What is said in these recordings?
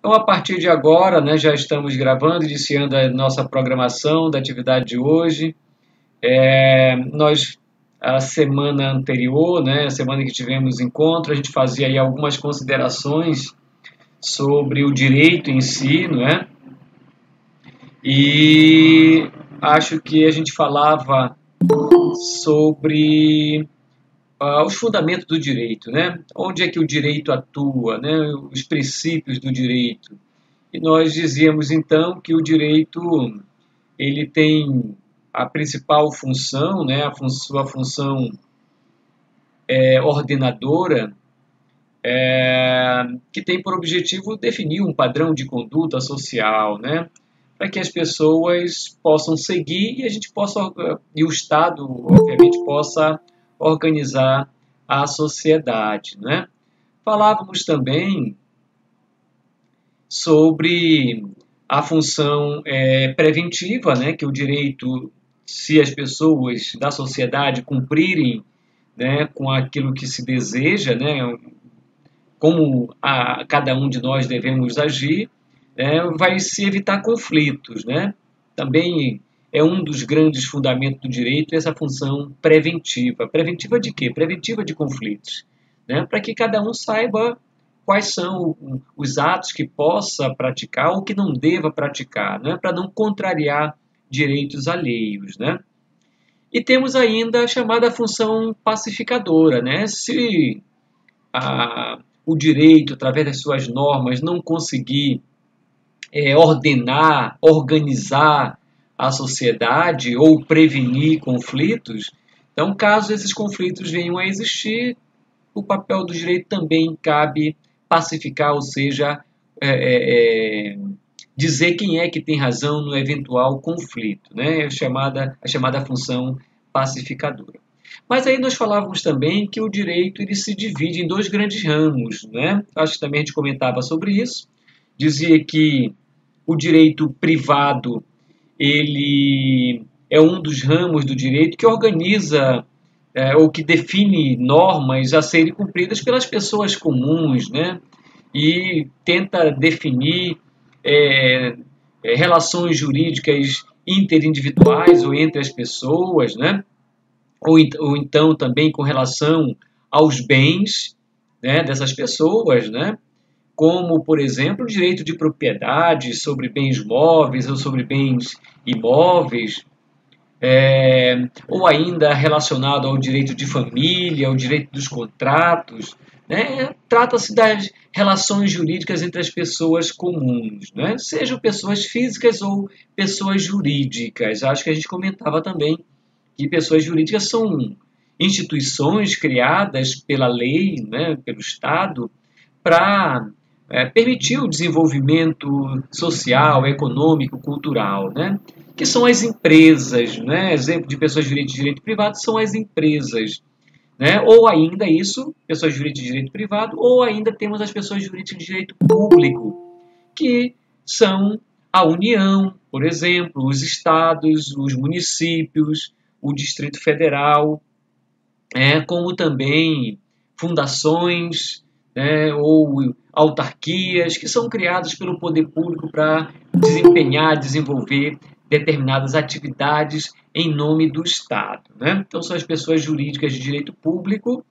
Então, a partir de agora, né, já estamos gravando, iniciando a nossa programação da atividade de hoje. A semana anterior, né, a semana que tivemos encontro, a gente fazia aí algumas considerações sobre o direito em si, não é? E acho que a gente falava sobre os fundamentos do direito, né? Onde é que o direito atua, né? Os princípios do direito. E nós dizíamos então que o direito ele tem a principal função, né? Sua função ordenadora, que tem por objetivo definir um padrão de conduta social, né? Para que as pessoas possam seguir e a gente possa, e o Estado, obviamente, possa organizar a sociedade, né? Falávamos também sobre a função preventiva, né? Que o direito, se as pessoas da sociedade cumprirem, né, com aquilo que se deseja, né, como cada um de nós devemos agir, vai se evitar conflitos, né? Também é um dos grandes fundamentos do direito essa função preventiva. Preventiva de quê? Preventiva de conflitos, né? Para que cada um saiba quais são os atos que possa praticar ou que não deva praticar, né? Para não contrariar direitos alheios, né? E temos ainda a chamada função pacificadora, né? Se o direito, através das suas normas, não conseguir ordenar, organizar a sociedade ou prevenir conflitos, então, caso esses conflitos venham a existir, o papel do direito também cabe pacificar, ou seja, dizer quem é que tem razão no eventual conflito, né? A chamada função pacificadora. Mas aí nós falávamos também que o direito ele se divide em dois grandes ramos, né? Acho que também a gente comentava sobre isso. Dizia que o direito privado ele é um dos ramos do direito que organiza ou que define normas a serem cumpridas pelas pessoas comuns, né? E tenta definir relações jurídicas interindividuais ou entre as pessoas, né? Ou então também com relação aos bens, né, dessas pessoas, né? Como, por exemplo, o direito de propriedade sobre bens móveis ou sobre bens imóveis, ou ainda relacionado ao direito de família, ao direito dos contratos, né? Trata-se das relações jurídicas entre as pessoas comuns, né? Sejam pessoas físicas ou pessoas jurídicas. Acho que a gente comentava também que pessoas jurídicas são instituições criadas pela lei, né, pelo Estado, para permitir o desenvolvimento social, econômico, cultural, né? Que são as empresas, né? Exemplo de pessoas jurídicas de direito privado são as empresas, né? Ou ainda isso, pessoas jurídicas de direito privado, ou ainda temos as pessoas jurídicas de direito público, que são a União, por exemplo, os estados, os municípios, o Distrito Federal, como também fundações, né, ou autarquias que são criadas pelo poder público para desenvolver determinadas atividades em nome do Estado, né? Então são as pessoas jurídicas de direito público,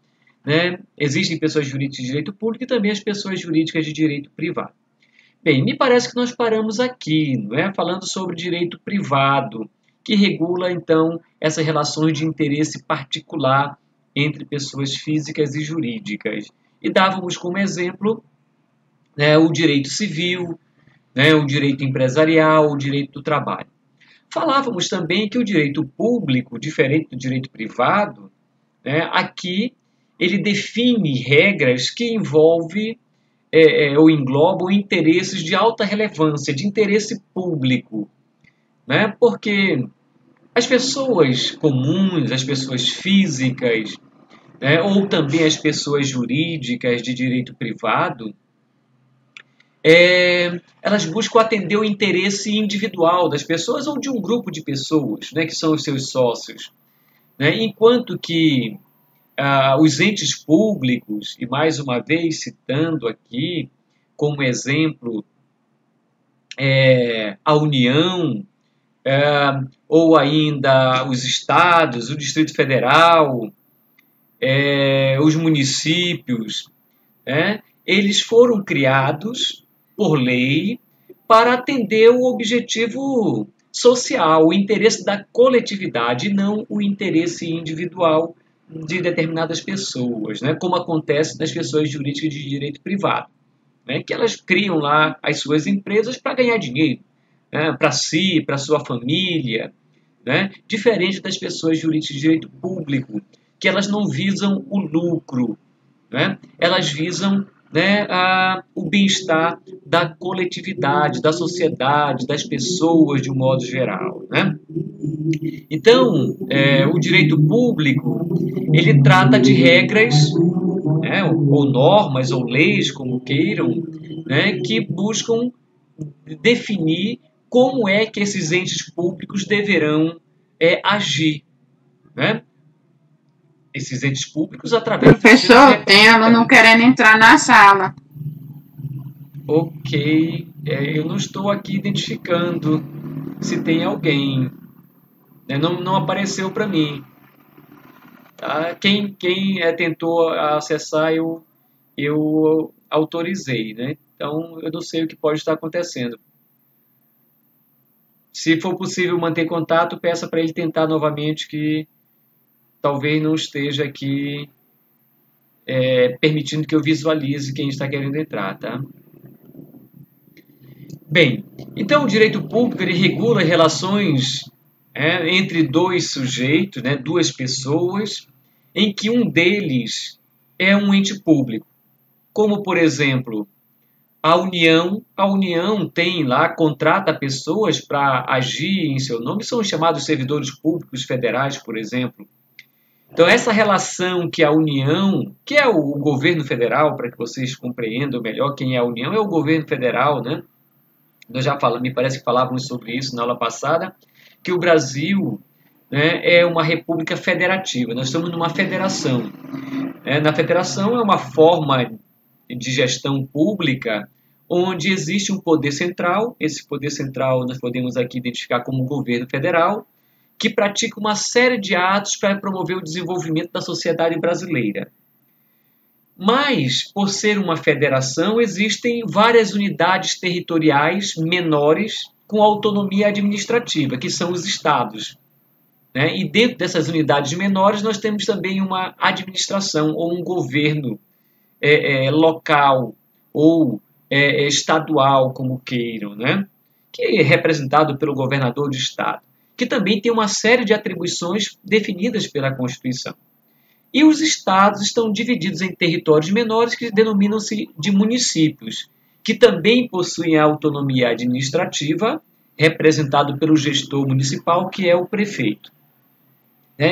né? Existem pessoas jurídicas de direito público e também as pessoas jurídicas de direito privado. Bem, me parece que nós paramos aqui, não é? Falando sobre direito privado, que regula então essas relações de interesse particular entre pessoas físicas e jurídicas. E dávamos como exemplo, né, o direito civil, né, o direito empresarial, o direito do trabalho. Falávamos também que o direito público, diferente do direito privado, né, aqui ele define regras que envolvem ou englobam interesses de alta relevância, de interesse público, né? Porque as pessoas comuns, as pessoas físicas, né, ou também as pessoas jurídicas de direito privado, elas buscam atender o interesse individual das pessoas ou de um grupo de pessoas, né, que são os seus sócios, né? Enquanto que os entes públicos, e mais uma vez citando aqui como exemplo a União, ou ainda os estados, o Distrito Federal, os municípios, eles foram criados por lei para atender o objetivo social, o interesse da coletividade, e não o interesse individual de determinadas pessoas, como acontece nas pessoas jurídicas de direito privado, que elas criam lá as suas empresas para ganhar dinheiro, para si, para sua família, diferente das pessoas jurídicas de direito público, que elas não visam o lucro, elas visam o bem-estar da coletividade, da sociedade, das pessoas de um modo geral. Então, o direito público, ele trata de regras, ou normas, ou leis, como queiram, que buscam definir como é que esses entes públicos deverão agir. Esses entes públicos através Professor, tem aluno querendo entrar na sala. Ok, eu não estou aqui identificando se tem alguém. Não apareceu para mim. Tá? Quem tentou acessar, eu autorizei. Então, eu não sei o que pode estar acontecendo. Se for possível manter contato, peça para ele tentar novamente, que talvez não esteja aqui permitindo que eu visualize quem está querendo entrar, tá? Bem, então o direito público ele regula relações entre dois sujeitos, duas pessoas, em que um deles é um ente público, como por exemplo a União. A União tem lá, contrata pessoas para agir em seu nome, são chamados servidores públicos federais, por exemplo. Então, essa relação que a União, que é o governo federal, para que vocês compreendam melhor quem é a União, é o governo federal, Nós já falamos, me parece que falávamos sobre isso na aula passada, que o Brasil é uma república federativa, nós estamos numa federação. Na federação é uma forma de gestão pública onde existe um poder central, esse poder central nós podemos aqui identificar como o governo federal, que pratica uma série de atos para promover o desenvolvimento da sociedade brasileira. Mas, por ser uma federação, existem várias unidades territoriais menores com autonomia administrativa, que são os estados. E dentro dessas unidades menores, nós temos também uma administração ou um governo local ou estadual, como queiram, que é representado pelo governador de estado, que também tem uma série de atribuições definidas pela Constituição. E os estados estão divididos em territórios menores que denominam-se de municípios, que também possuem a autonomia administrativa, representado pelo gestor municipal, que é o prefeito,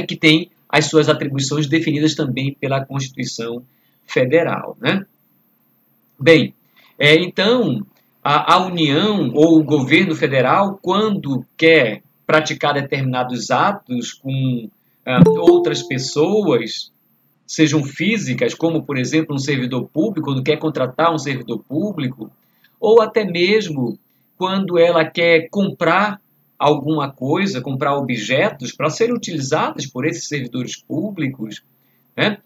que tem as suas atribuições definidas também pela Constituição Federal. Bem, então, a União ou o governo federal, quando quer praticar determinados atos com outras pessoas, sejam físicas, como, por exemplo, um servidor público, quando quer contratar um servidor público, ou até mesmo quando ela quer comprar alguma coisa, comprar objetos para serem utilizados por esses servidores públicos,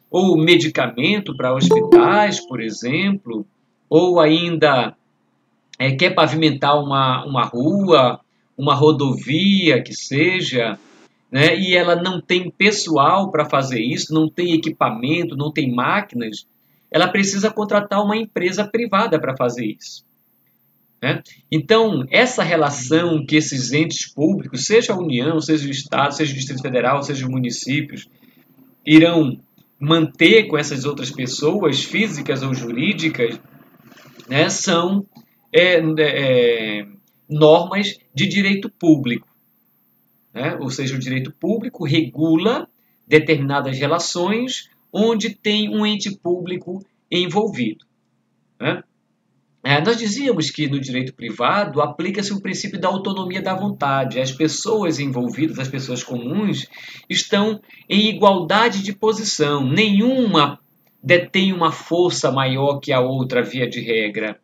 ou medicamento para hospitais, por exemplo, ou ainda quer pavimentar uma rua, uma rodovia, que seja, e ela não tem pessoal para fazer isso, não tem equipamento, não tem máquinas, ela precisa contratar uma empresa privada para fazer isso. Então, essa relação que esses entes públicos, seja a União, seja o Estado, seja o Distrito Federal, seja os municípios, irão manter com essas outras pessoas, físicas ou jurídicas, são normas de direito público. Ou seja, o direito público regula determinadas relações onde tem um ente público envolvido. Nós dizíamos que no direito privado aplica-se o princípio da autonomia da vontade. As pessoas envolvidas, as pessoas comuns, estão em igualdade de posição. Nenhuma detém uma força maior que a outra, via de regra.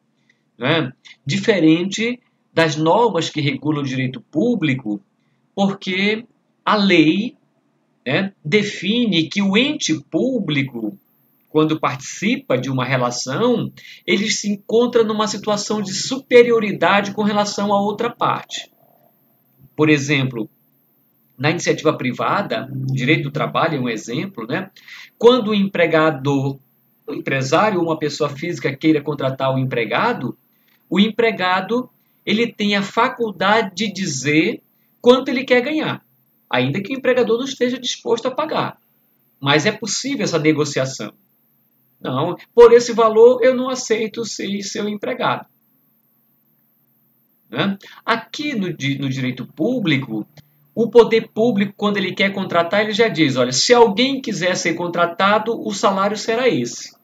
Diferente das normas que regulam o direito público, porque a lei, né, define que o ente público, quando participa de uma relação, ele se encontra numa situação de superioridade com relação à outra parte. Por exemplo, na iniciativa privada, direito do trabalho é um exemplo, né? Quando o empregador, o empresário ou uma pessoa física queira contratar o empregado ele tem a faculdade de dizer quanto ele quer ganhar, ainda que o empregador não esteja disposto a pagar. Mas é possível essa negociação. Não, por esse valor eu não aceito ser seu empregado. Né? Aqui no direito público, o poder público, quando ele quer contratar, ele já diz, olha, se alguém quiser ser contratado, o salário será esse.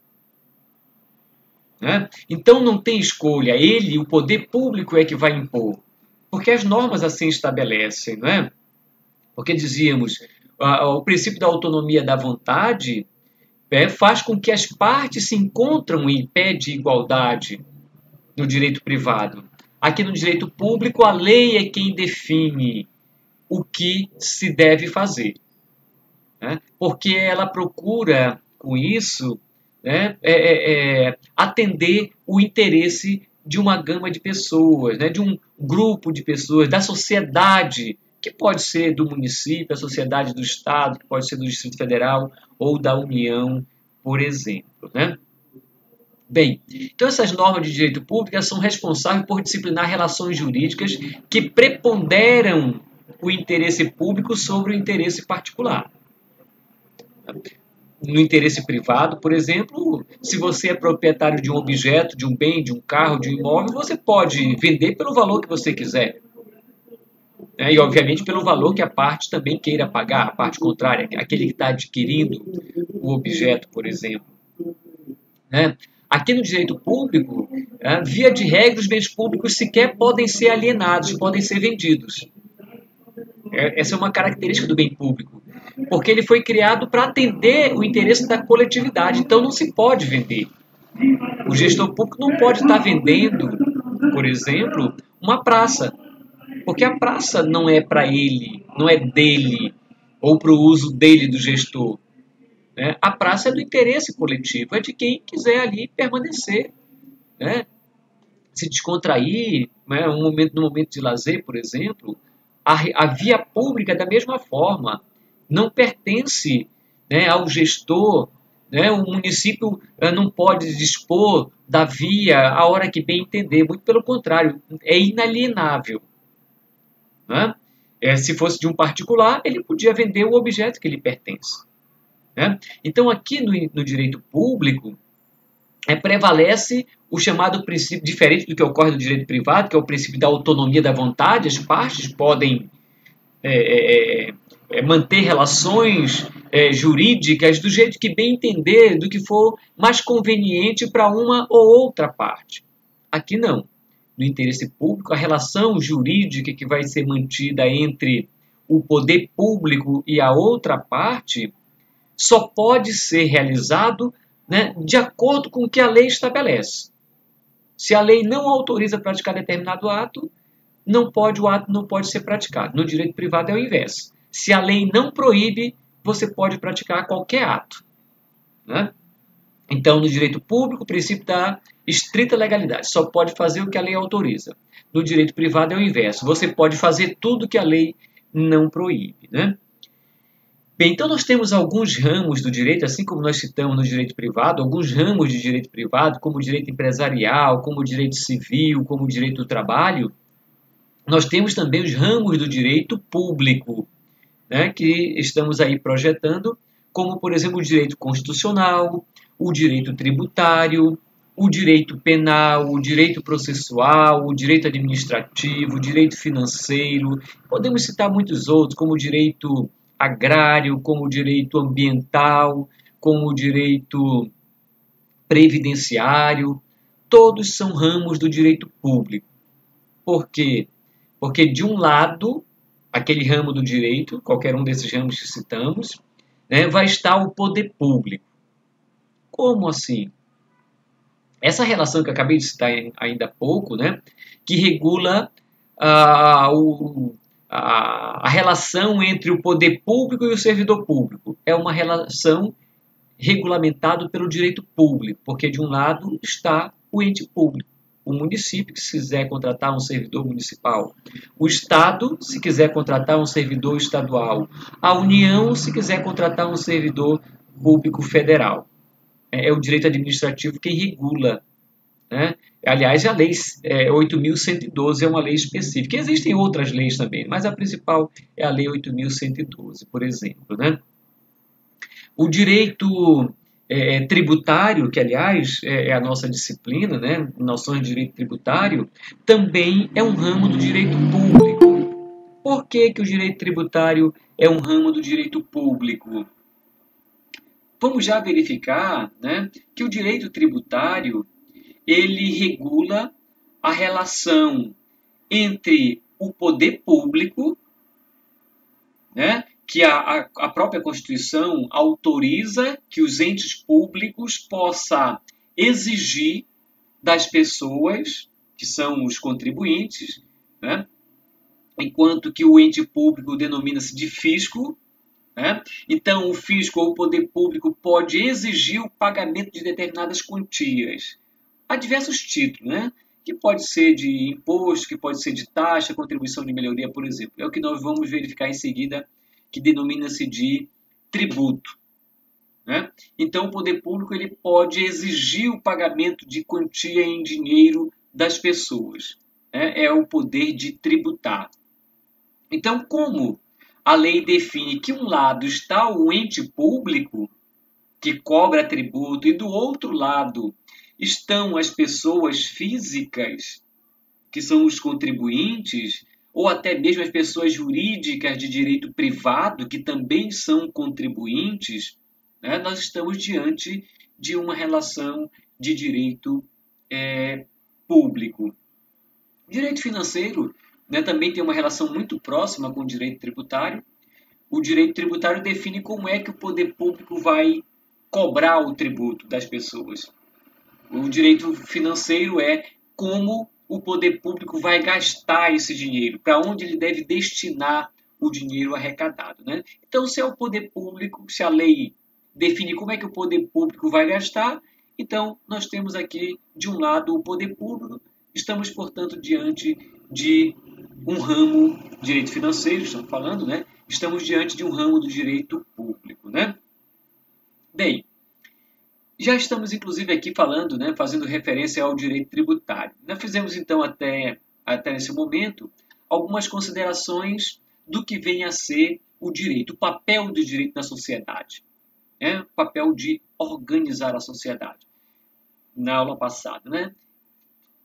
Né? Então não tem escolha, o poder público é que vai impor, porque as normas assim estabelecem, não é? Porque dizíamos, o princípio da autonomia da vontade faz com que as partes se encontram em pé de igualdade no direito privado. Aqui no direito público, a lei é quem define o que se deve fazer, né? Porque ela procura, com isso, né, atender o interesse de uma gama de pessoas, né, de um grupo de pessoas, da sociedade, que pode ser do município, a sociedade do Estado, que pode ser do Distrito Federal ou da União, por exemplo. Né? Bem, então essas normas de direito público são responsáveis por disciplinar relações jurídicas que preponderam o interesse público sobre o interesse particular. No interesse privado, por exemplo, se você é proprietário de um objeto, de um bem, de um carro, de um imóvel, você pode vender pelo valor que você quiser. E, obviamente, pelo valor que a parte também queira pagar, a parte contrária, aquele que está adquirindo o objeto, por exemplo. Aqui no direito público, via de regra, os bens públicos sequer podem ser alienados, podem ser vendidos. Essa é uma característica do bem público, porque ele foi criado para atender o interesse da coletividade, então não se pode vender. O gestor público não pode estar vendendo, por exemplo, uma praça, porque a praça não é para ele, não é dele, ou para o uso dele, do gestor. Né? A praça é do interesse coletivo, é de quem quiser ali permanecer, né? Se descontrair, né? No momento de lazer, por exemplo. A via pública, da mesma forma, não pertence, né, ao gestor. Né? O município não pode dispor da via a hora que bem entender, muito pelo contrário, é inalienável. Né? Se fosse de um particular, ele podia vender o objeto que lhe pertence. Né? Então, aqui no direito público, prevalece o chamado princípio, diferente do que ocorre no direito privado, que é o princípio da autonomia da vontade. As partes podem manter relações jurídicas do jeito que bem entender, do que for mais conveniente para uma ou outra parte. Aqui não. No interesse público, a relação jurídica que vai ser mantida entre o poder público e a outra parte só pode ser realizado, né, de acordo com o que a lei estabelece. Se a lei não autoriza a praticar determinado ato, o ato não pode ser praticado. No direito privado é o inverso. Se a lei não proíbe, você pode praticar qualquer ato. Né? Então, no direito público, o princípio da estrita legalidade. Só pode fazer o que a lei autoriza. No direito privado é o inverso. Você pode fazer tudo que a lei não proíbe. Né? Bem, então nós temos alguns ramos do direito, assim como nós citamos no direito privado, alguns ramos de direito privado, como o direito empresarial, como o direito civil, como o direito do trabalho. Nós temos também os ramos do direito público, né, que estamos aí projetando, como, por exemplo, o direito constitucional, o direito tributário, o direito penal, o direito processual, o direito administrativo, o direito financeiro. Podemos citar muitos outros, como o direito agrário, como o direito ambiental, como o direito previdenciário. Todos são ramos do direito público. Por quê? Porque, de um lado, aquele ramo do direito, qualquer um desses ramos que citamos, né, vai estar o poder público. Como assim? Essa relação que eu acabei de citar ainda há pouco, né, que regula a relação entre o poder público e o servidor público, é uma relação regulamentado pelo direito público, porque de um lado está o ente público, o município, que se quiser contratar um servidor municipal, o Estado, se quiser contratar um servidor estadual, a União, se quiser contratar um servidor público federal. É o direito administrativo que regula, né? Aliás, a lei 8.112 é uma lei específica. Existem outras leis também, mas a principal é a lei 8.112, por exemplo, né? O direito tributário, que aliás é a nossa disciplina, né? Noções de direito tributário, também é um ramo do direito público. Por que que o direito tributário é um ramo do direito público? Vamos já verificar, né, que o direito tributário ele regula a relação entre o poder público, né, que a própria Constituição autoriza que os entes públicos possam exigir das pessoas, que são os contribuintes, né, enquanto que o ente público denomina-se de fisco, né? Então, o fisco ou o poder público pode exigir o pagamento de determinadas quantias. Há diversos títulos, né? Que pode ser de imposto, que pode ser de taxa, contribuição de melhoria, por exemplo. É o que nós vamos verificar em seguida, que denomina-se de tributo, né? Então, o poder público ele pode exigir o pagamento de quantia em dinheiro das pessoas, né? É o poder de tributar. Então, como a lei define que um lado está o ente público, que cobra tributo, e do outro lado estão as pessoas físicas, que são os contribuintes, ou até mesmo as pessoas jurídicas de direito privado, que também são contribuintes, né? Nós estamos diante de uma relação de direito público. Direito financeiro, né, também tem uma relação muito próxima com o direito tributário. O direito tributário define como é que o poder público vai cobrar o tributo das pessoas. O direito financeiro é como o poder público vai gastar esse dinheiro, para onde ele deve destinar o dinheiro arrecadado, né? Então, se é o poder público, se a lei define como é que o poder público vai gastar, então nós temos aqui, de um lado, o poder público, estamos, portanto, diante de um ramo, direito financeiro, estamos falando, né? Estamos diante de um ramo do direito público, né? Bem, já estamos, inclusive, aqui falando, né, fazendo referência ao direito tributário. Nós fizemos, então, até nesse momento, algumas considerações do que vem a ser o direito, o papel do direito na sociedade, né? O papel de organizar a sociedade. Na aula passada, né?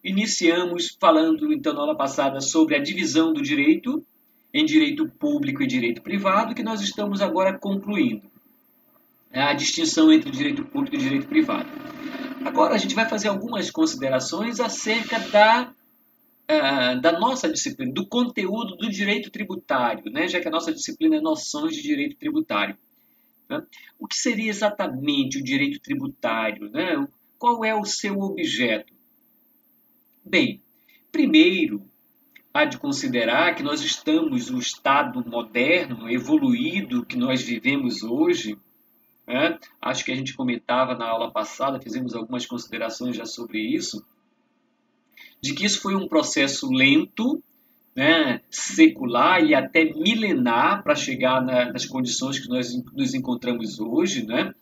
Iniciamos falando, então, na aula passada, sobre a divisão do direito em direito público e direito privado, que nós estamos agora concluindo. A distinção entre direito público e direito privado. Agora a gente vai fazer algumas considerações acerca da nossa disciplina, do conteúdo do direito tributário, né? Já que a nossa disciplina é noções de direito tributário. Né? O que seria exatamente o direito tributário? Né? Qual é o seu objeto? Bem, primeiro, há de considerar que nós estamos no estado moderno, evoluído que nós vivemos hoje, né? Acho que a gente comentava na aula passada, fizemos algumas considerações já sobre isso, de que isso foi um processo lento, né, secular e até milenar para chegar nas condições que nós nos encontramos hoje, né,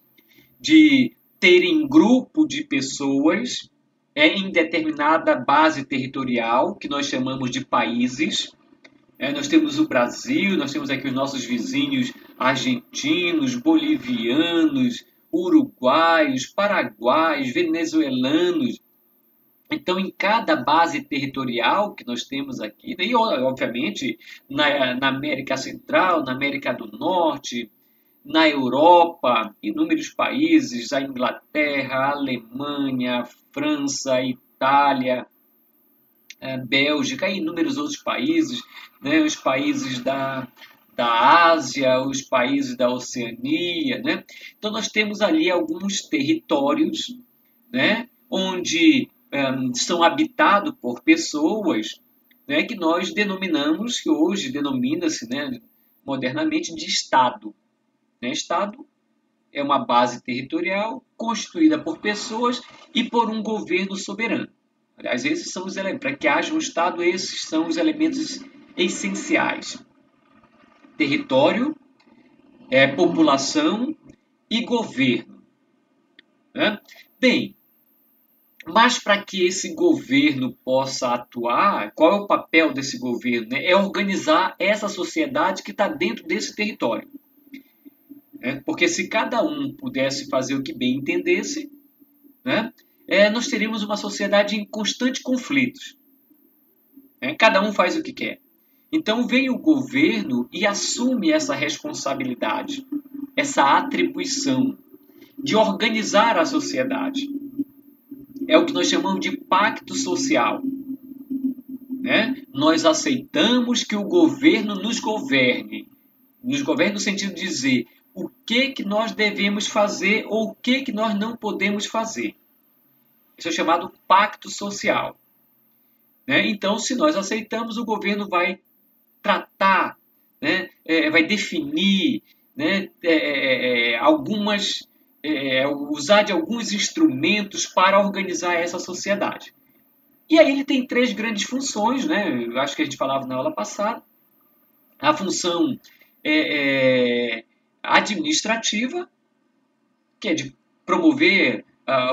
de terem grupo de pessoas em determinada base territorial, que nós chamamos de países. Nós temos o Brasil, nós temos aqui os nossos vizinhos argentinos, bolivianos, uruguaios, paraguaios, venezuelanos. Então, em cada base territorial que nós temos aqui, e obviamente na América Central, na América do Norte, na Europa, inúmeros países, a Inglaterra, a Alemanha, a França, a Itália, a Bélgica e inúmeros outros países, né? Os países da Ásia, os países da Oceania, né? Então nós temos ali alguns territórios, né, onde são habitados por pessoas, né, que nós denominamos, que hoje denomina-se, né, modernamente, de Estado. Né? Estado é uma base territorial constituída por pessoas e por um governo soberano. Aliás, esses são os elementos. Para que haja um Estado, esses são os elementos essenciais: território, população e governo. Né? Bem, mas para que esse governo possa atuar, qual é o papel desse governo? Né? É organizar essa sociedade que está dentro desse território. Né? Porque se cada um pudesse fazer o que bem entendesse, né, nós teríamos uma sociedade em constante conflitos. Né? Cada um faz o que quer. Então vem o governo e assume essa responsabilidade, essa atribuição de organizar a sociedade. É o que nós chamamos de pacto social. Né? Nós aceitamos que o governo nos governe. Nos governe no sentido de dizer o que nós devemos fazer ou o que nós não podemos fazer. Isso é chamado pacto social. Né? Então, se nós aceitamos, o governo vai tratar, né? Vai definir, né? Usar de alguns instrumentos para organizar essa sociedade. E aí ele tem 3 grandes funções, né? Eu acho que a gente falava na aula passada. A função administrativa, que é de promover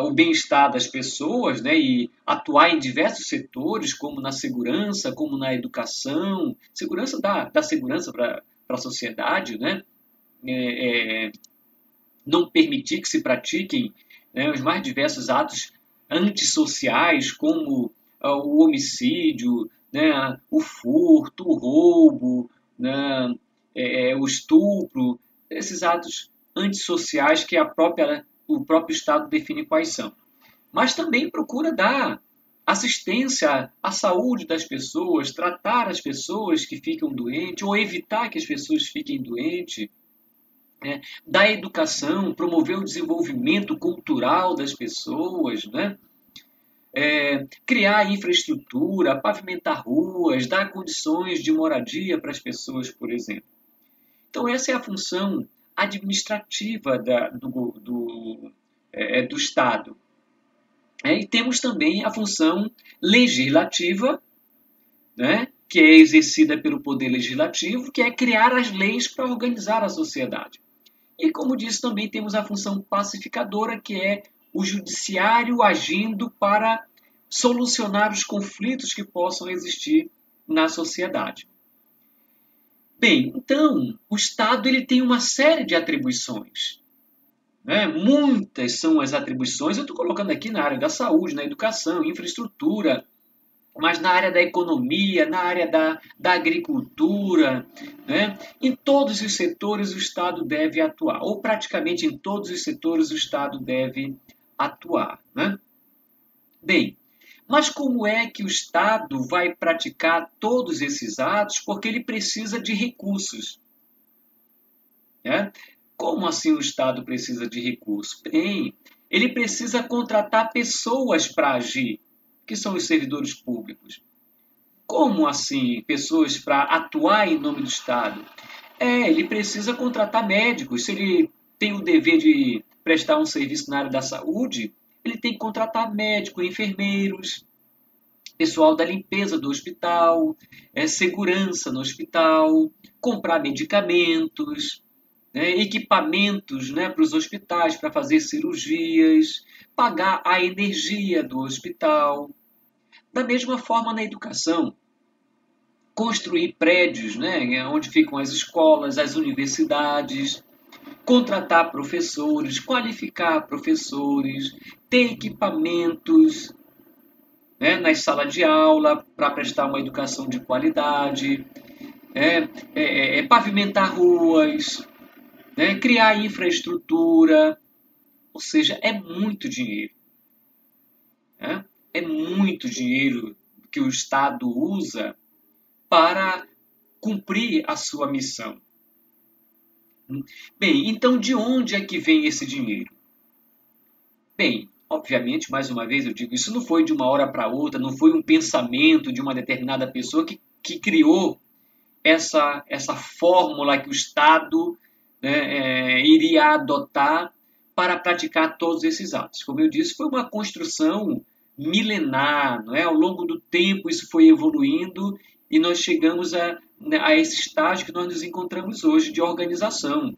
o bem-estar das pessoas, né? E atuar em diversos setores, como na segurança, como na educação. Segurança dá segurança para a sociedade, né? Não permitir que se pratiquem, né, os mais diversos atos antissociais, como o homicídio, né, o furto, o roubo, né, o estupro, esses atos antissociais que o próprio Estado define quais são. Mas também procura dar assistência à saúde das pessoas, tratar as pessoas que ficam doentes, ou evitar que as pessoas fiquem doentes, né? Da educação, promover o desenvolvimento cultural das pessoas, né? Criar infraestrutura, pavimentar ruas, dar condições de moradia para as pessoas, por exemplo. Então, essa é a função administrativa do Estado. E temos também a função legislativa, né? Que é exercida pelo Poder Legislativo, que é criar as leis para organizar a sociedade. E, como disse, também temos a função pacificadora, que é o judiciário agindo para solucionar os conflitos que possam existir na sociedade. Bem, então, o Estado ele tem uma série de atribuições. Né? Muitas são as atribuições, eu estou colocando aqui na área da saúde, na educação, infraestrutura, mas na área da economia, na área da agricultura, né? Em todos os setores o Estado deve atuar, ou praticamente em todos os setores o Estado deve atuar. Né? Bem, mas como é que o Estado vai praticar todos esses atos? Porque ele precisa de recursos. Né? Como assim o Estado precisa de recursos? Bem, ele precisa contratar pessoas para agir, que são os servidores públicos. Como assim pessoas para atuar em nome do Estado? Ele precisa contratar médicos. Se ele tem o dever de prestar um serviço na área da saúde, ele tem que contratar médicos, enfermeiros, pessoal da limpeza do hospital, segurança no hospital, comprar medicamentos, equipamentos, né, para os hospitais, para fazer cirurgias, pagar a energia do hospital. Da mesma forma na educação, construir prédios, né, onde ficam as escolas, as universidades, contratar professores, qualificar professores, ter equipamentos, né, nas salas de aula para prestar uma educação de qualidade, pavimentar ruas, né, criar infraestrutura, ou seja, é muito dinheiro. Né? É muito dinheiro que o Estado usa para cumprir a sua missão. Bem, então de onde é que vem esse dinheiro? Bem, Obviamente, mais uma vez eu digo, isso não foi de uma hora para outra, não foi um pensamento de uma determinada pessoa que criou essa fórmula que o Estado, né, iria adotar para praticar todos esses atos. Como eu disse, foi uma construção milenar, não é? Ao longo do tempo isso foi evoluindo e nós chegamos a esse estágio que nós nos encontramos hoje de organização,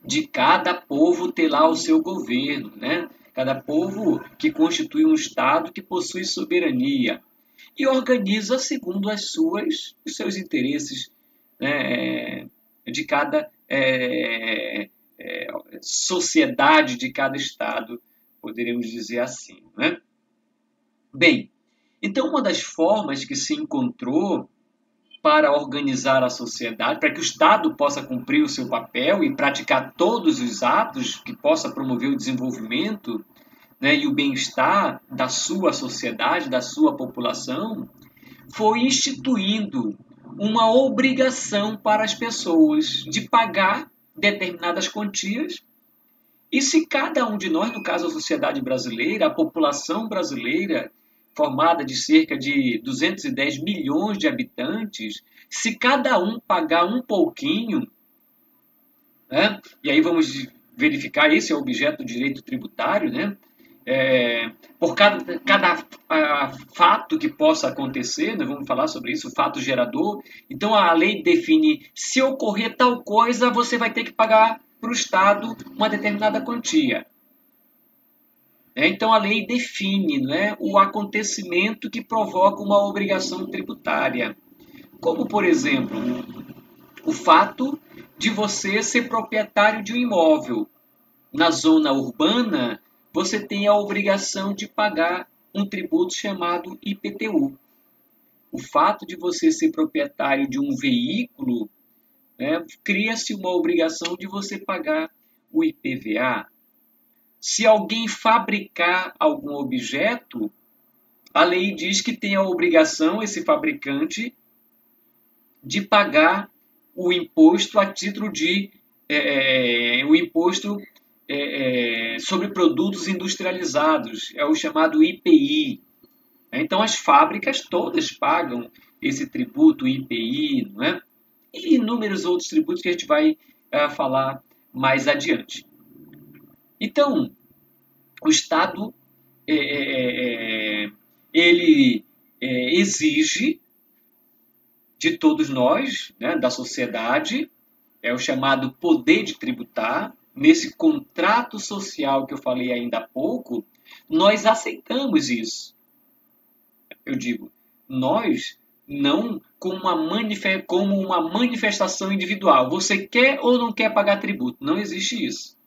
de cada povo ter lá o seu governo, né? Cada povo que constitui um Estado que possui soberania e organiza segundo os seus interesses, né, de cada sociedade, de cada Estado, poderíamos dizer assim, né? Bem, então uma das formas que se encontrou para organizar a sociedade, para que o Estado possa cumprir o seu papel e praticar todos os atos que possa promover o desenvolvimento, né, e o bem-estar da sua sociedade, da sua população, foi instituindo uma obrigação para as pessoas de pagar determinadas quantias. E se cada um de nós, no caso a sociedade brasileira, a população brasileira, formada de cerca de 210 milhões de habitantes, se cada um pagar um pouquinho, né, e aí vamos verificar, esse é o objeto do direito tributário, né, por cada fato que possa acontecer, nós vamos falar sobre isso, o fato gerador. Então a lei define, se ocorrer tal coisa, você vai ter que pagar para o Estado uma determinada quantia. Então a lei define, né, o acontecimento que provoca uma obrigação tributária. Como, por exemplo, o fato de você ser proprietário de um imóvel. Na zona urbana, você tem a obrigação de pagar um tributo chamado IPTU. O fato de você ser proprietário de um veículo, né, cria-se uma obrigação de você pagar o IPVA. Se alguém fabricar algum objeto, a lei diz que tem a obrigação, esse fabricante, de pagar o imposto a título de o imposto sobre produtos industrializados, é o chamado IPI. Então as fábricas todas pagam esse tributo IPI, não é? E inúmeros outros tributos que a gente vai falar mais adiante. Então, o Estado ele exige de todos nós, né, da sociedade, é o chamado poder de tributar. Nesse contrato social que eu falei ainda há pouco, nós aceitamos isso. Eu digo, nós não como uma manifestação individual. Você quer ou não quer pagar tributo? Não existe isso.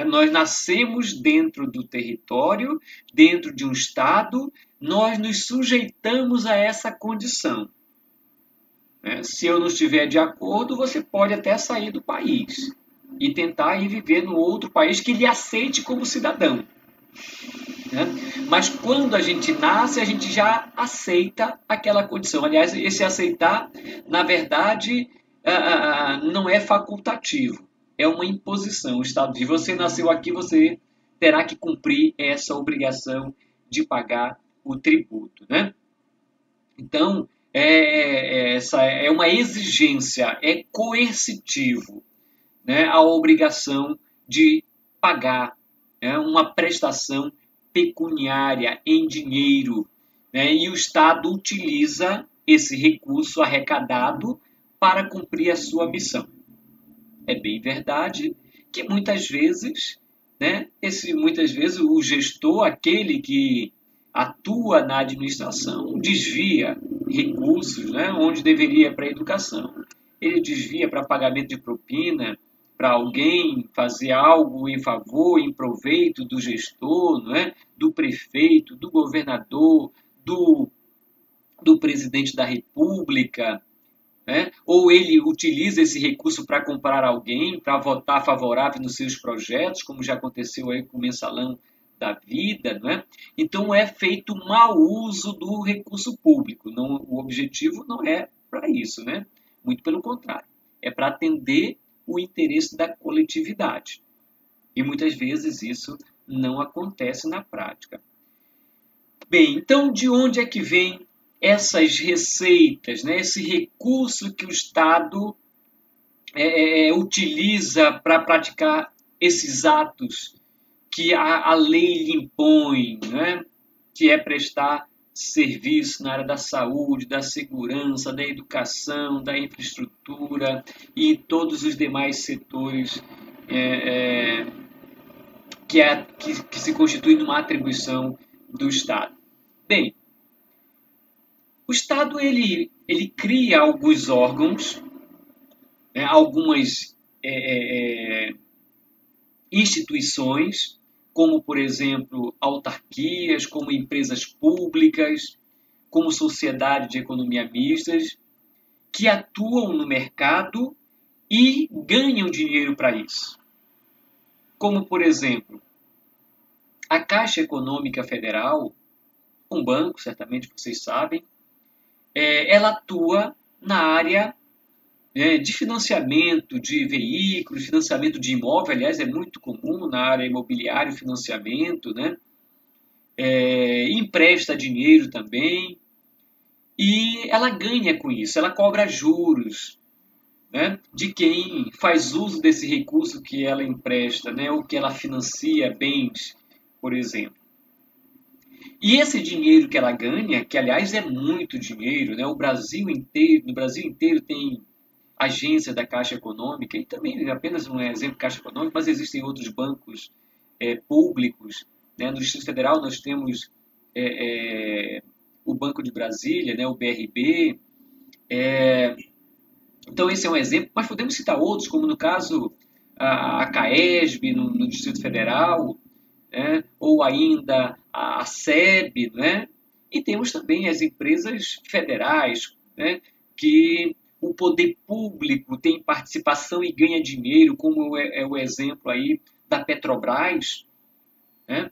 Nós nascemos dentro do território, dentro de um Estado, nós nos sujeitamos a essa condição. Se eu não estiver de acordo, você pode até sair do país e tentar ir viver no outro país que lhe aceite como cidadão. Mas quando a gente nasce, a gente já aceita aquela condição. Aliás, esse aceitar, na verdade, não é facultativo. É uma imposição. O Estado diz, você nasceu aqui, você terá que cumprir essa obrigação de pagar o tributo. Né? Então, essa é uma exigência, é coercitivo, né, a obrigação de pagar, né, uma prestação pecuniária em dinheiro, né, e o Estado utiliza esse recurso arrecadado para cumprir a sua missão. É bem verdade que muitas vezes o gestor, aquele que atua na administração, desvia recursos, né, onde deveria para a educação. Ele desvia para pagamento de propina, para alguém fazer algo em favor, em proveito do gestor, não é? Do prefeito, do governador, do presidente da República, né? Ou ele utiliza esse recurso para comprar alguém, para votar favorável nos seus projetos, como já aconteceu aí com o mensalão da vida, não é? Então é feito mau uso do recurso público. O objetivo não é para isso, né? Muito pelo contrário, é para atender o interesse da coletividade. E muitas vezes isso não acontece na prática. Bem, então de onde é que vem essas receitas, né? Esse recurso que o Estado utiliza para praticar esses atos que a lei lhe impõe, né? Que é prestar serviço na área da saúde, da segurança, da educação, da infraestrutura e todos os demais setores que se constituem numa atribuição do Estado. Bem, o Estado ele cria alguns órgãos, né, algumas instituições, como, por exemplo, autarquias, como empresas públicas, como sociedade de economia mistas, que atuam no mercado e ganham dinheiro para isso. Como, por exemplo, a Caixa Econômica Federal, um banco, certamente vocês sabem, ela atua na área de financiamento de veículos, financiamento de imóvel, aliás, é muito comum na área imobiliária o financiamento, né? Empresta dinheiro também, e ela ganha com isso, ela cobra juros, né, de quem faz uso desse recurso que ela empresta, né, ou que ela financia bens, por exemplo. E esse dinheiro que ela ganha, que aliás é muito dinheiro, né, no Brasil inteiro tem agência da Caixa Econômica, e também apenas um exemplo Caixa Econômica, mas existem outros bancos públicos, né? No Distrito Federal nós temos o Banco de Brasília, né? O BRB, então esse é um exemplo, mas podemos citar outros, como no caso a CAESB no Distrito Federal, né? Ou ainda a SEB, né? E temos também as empresas federais, né? Que o poder público tem participação e ganha dinheiro, como é o exemplo aí da Petrobras, né?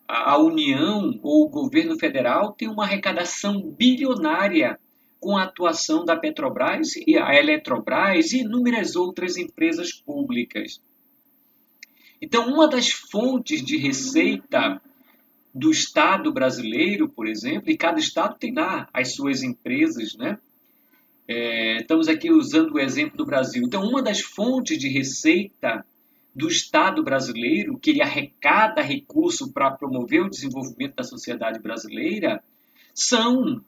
A União ou o governo federal tem uma arrecadação bilionária com a atuação da Petrobras e a Eletrobras e inúmeras outras empresas públicas. Então, uma das fontes de receita do Estado brasileiro, por exemplo, e cada Estado tem lá as suas empresas, né? Estamos aqui usando o exemplo do Brasil. Então, uma das fontes de receita do Estado brasileiro, que ele arrecada recurso para promover o desenvolvimento da sociedade brasileira, são,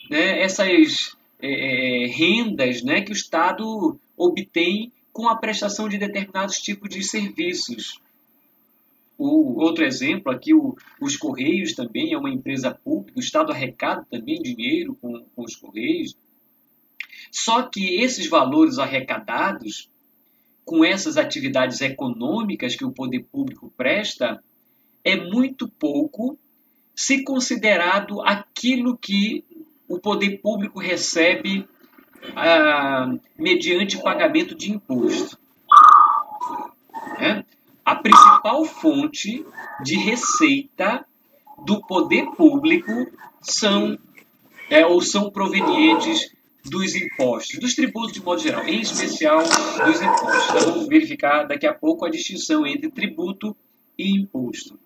né, essas rendas, né, que o Estado obtém com a prestação de determinados tipos de serviços. Outro exemplo aqui, os Correios também é uma empresa pública, o Estado arrecada também dinheiro com os Correios. Só que esses valores arrecadados com essas atividades econômicas que o poder público presta é muito pouco se considerado aquilo que o poder público recebe mediante pagamento de imposto. A principal fonte de receita do poder público são provenientes dos impostos, dos tributos de modo geral, em especial dos impostos. Vamos verificar daqui a pouco a distinção entre tributo e imposto.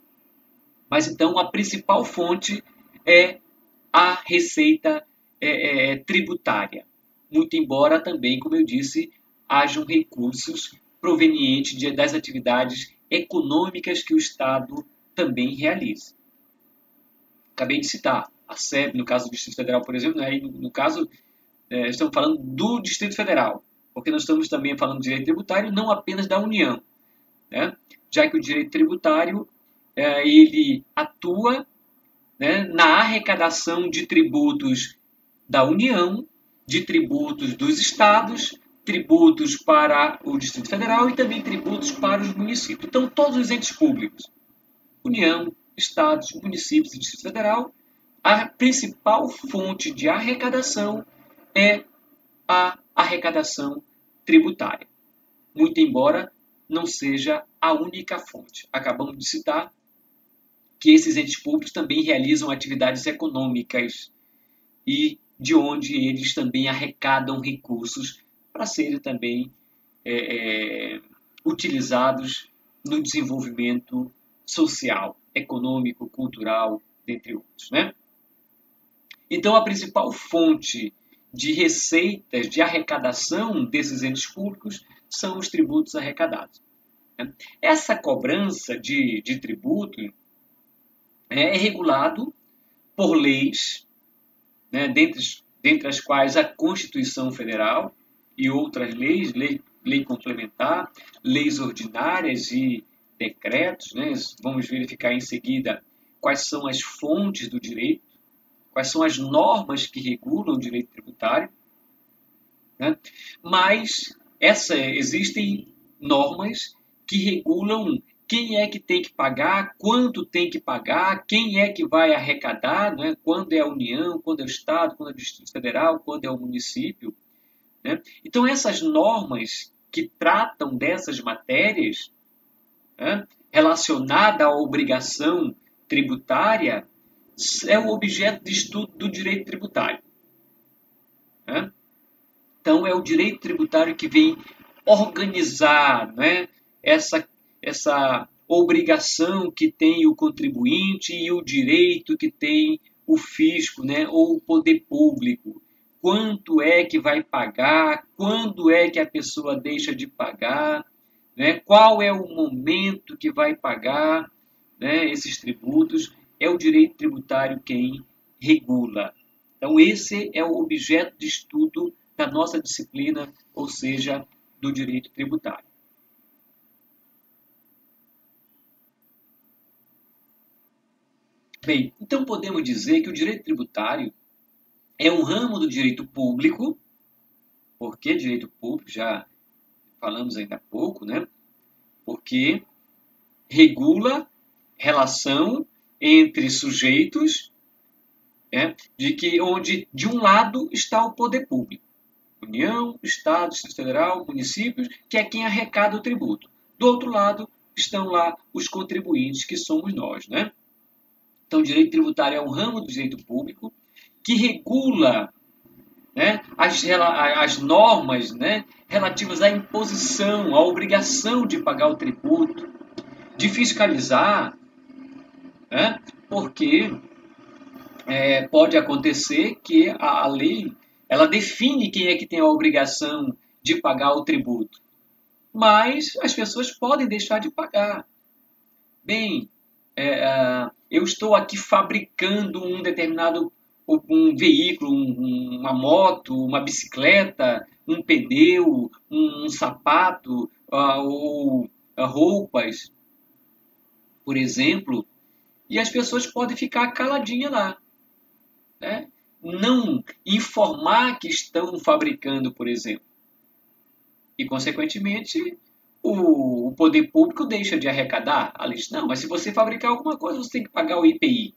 Mas então a principal fonte é a receita tributária. Muito embora também, como eu disse, hajam recursos provenientes das atividades econômicas que o Estado também realiza. Acabei de citar a SEB, no caso do Distrito Federal, por exemplo, né? No caso, estamos falando do Distrito Federal, porque nós estamos também falando de direito tributário, não apenas da União, né? Já que o direito tributário ele atua, né, na arrecadação de tributos da União, de tributos dos estados, tributos para o Distrito Federal e também tributos para os municípios. Então, todos os entes públicos, União, estados, municípios e Distrito Federal, a principal fonte de arrecadação é a arrecadação tributária, muito embora não seja a única fonte. Acabamos de citar que esses entes públicos também realizam atividades econômicas e de onde eles também arrecadam recursos para serem também utilizados no desenvolvimento social, econômico, cultural, dentre outros, né? Então, a principal fonte de receitas, de arrecadação desses entes públicos são os tributos arrecadados. Essa cobrança de tributo é regulado por leis, né, dentre as quais a Constituição Federal e outras leis, lei complementar, leis ordinárias e decretos, né? Vamos verificar em seguida quais são as fontes do direito, quais são as normas que regulam o direito tributário, né? Mas existem normas que regulam quem é que tem que pagar, quanto tem que pagar, quem é que vai arrecadar, né? Quando é a União, quando é o Estado, quando é o Distrito Federal, quando é o município, né? Então, essas normas que tratam dessas matérias, né, relacionada à obrigação tributária, é o objeto de estudo do direito tributário, né? Então, é o direito tributário que vem organizar, né, essa obrigação que tem o contribuinte e o direito que tem o fisco, né, ou o poder público. Quanto é que vai pagar, quando é que a pessoa deixa de pagar, né, qual é o momento que vai pagar, né, esses tributos. É o direito tributário quem regula. Então, esse é o objeto de estudo da nossa disciplina, ou seja, do direito tributário. Bem, então podemos dizer que o direito tributário é um ramo do direito público, porque direito público, já falamos ainda há pouco, né? Porque regula relação entre sujeitos, né, onde de um lado está o poder público, União, Estado, Distrito Federal, municípios, que é quem arrecada o tributo. Do outro lado estão lá os contribuintes, que somos nós, né? Então, o direito tributário é um ramo do direito público que regula, né, as normas, né, relativas à imposição, à obrigação de pagar o tributo, de fiscalizar, né, porque pode acontecer que a lei ela define quem é que tem a obrigação de pagar o tributo, mas as pessoas podem deixar de pagar. Bem, eu estou aqui fabricando um determinado veículo, uma moto, uma bicicleta, um pneu, um sapato, ou roupas, por exemplo, e as pessoas podem ficar caladinhas lá, né? Não informar que estão fabricando, por exemplo. E, consequentemente, o poder público deixa de arrecadar. A lei diz, não, mas se você fabricar alguma coisa, você tem que pagar o IPI.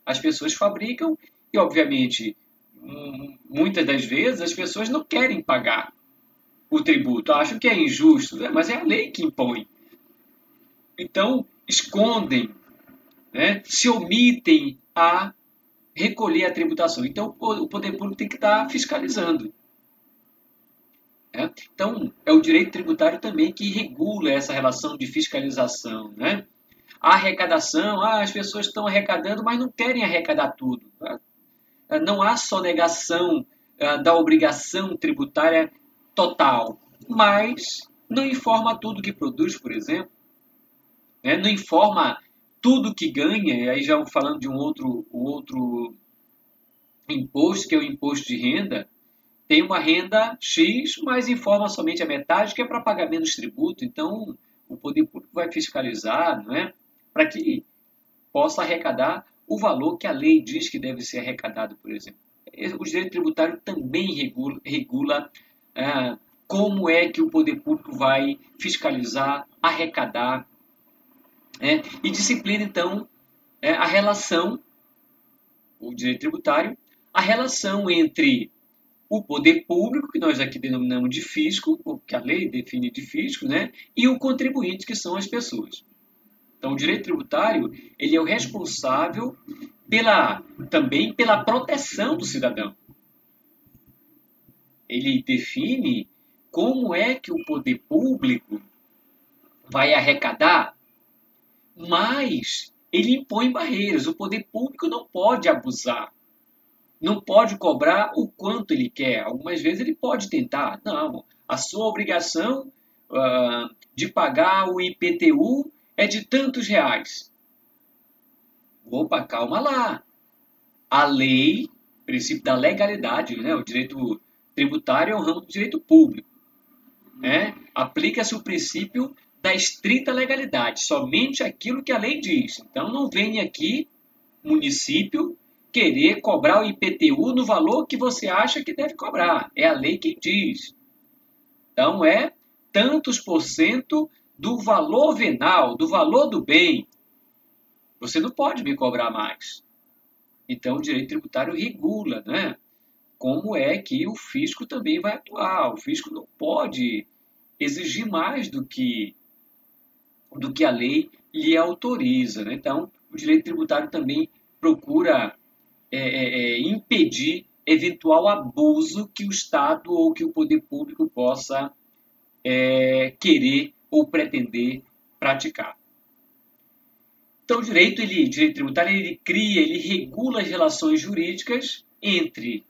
As pessoas fabricam e, obviamente, muitas das vezes as pessoas não querem pagar o tributo, acham que é injusto, mas é a lei que impõe. Então, escondem, né, se omitem a recolher a tributação. Então, o poder público tem que estar fiscalizando. Então, é o direito tributário também que regula essa relação de fiscalização, né? A arrecadação, as pessoas estão arrecadando, mas não querem arrecadar tudo. Não há sonegação da obrigação tributária total, mas não informa tudo que produz, por exemplo, né? Não informa tudo que ganha, e aí já falando de um outro imposto, que é o imposto de renda. Tem uma renda X, mas informa somente a metade, que é para pagar menos tributo. Então, o poder público vai fiscalizar, não é? Para que possa arrecadar o valor que a lei diz que deve ser arrecadado, por exemplo. O direito tributário também regula como é que o poder público vai fiscalizar, arrecadar, e disciplina, então, a relação, o direito tributário, a relação entre o poder público, que nós aqui denominamos de fisco, que a lei define de fisco, né, e o contribuinte, que são as pessoas. Então, o direito tributário ele é o responsável também pela proteção do cidadão. Ele define como é que o poder público vai arrecadar, mas ele impõe barreiras. O poder público não pode abusar, não pode cobrar o quanto ele quer. Algumas vezes ele pode tentar. Não, a sua obrigação de pagar o IPTU é de tantos reais. Opa, calma lá. A lei, o princípio da legalidade, né? O direito tributário é um ramo do direito público. Aplica-se o princípio da estrita legalidade, somente aquilo que a lei diz. Então não venha aqui, município, querer cobrar o IPTU no valor que você acha que deve cobrar. É a lei quem diz. Então é tantos por cento do valor venal, do valor do bem. Você não pode me cobrar mais. Então o direito tributário regula, né? Como é que o fisco também vai atuar. O fisco não pode exigir mais do que a lei lhe autoriza, né? Então, o direito tributário também procura impedir eventual abuso que o Estado ou que o poder público possa querer ou pretender praticar. Então, o direito tributário ele regula as relações jurídicas entre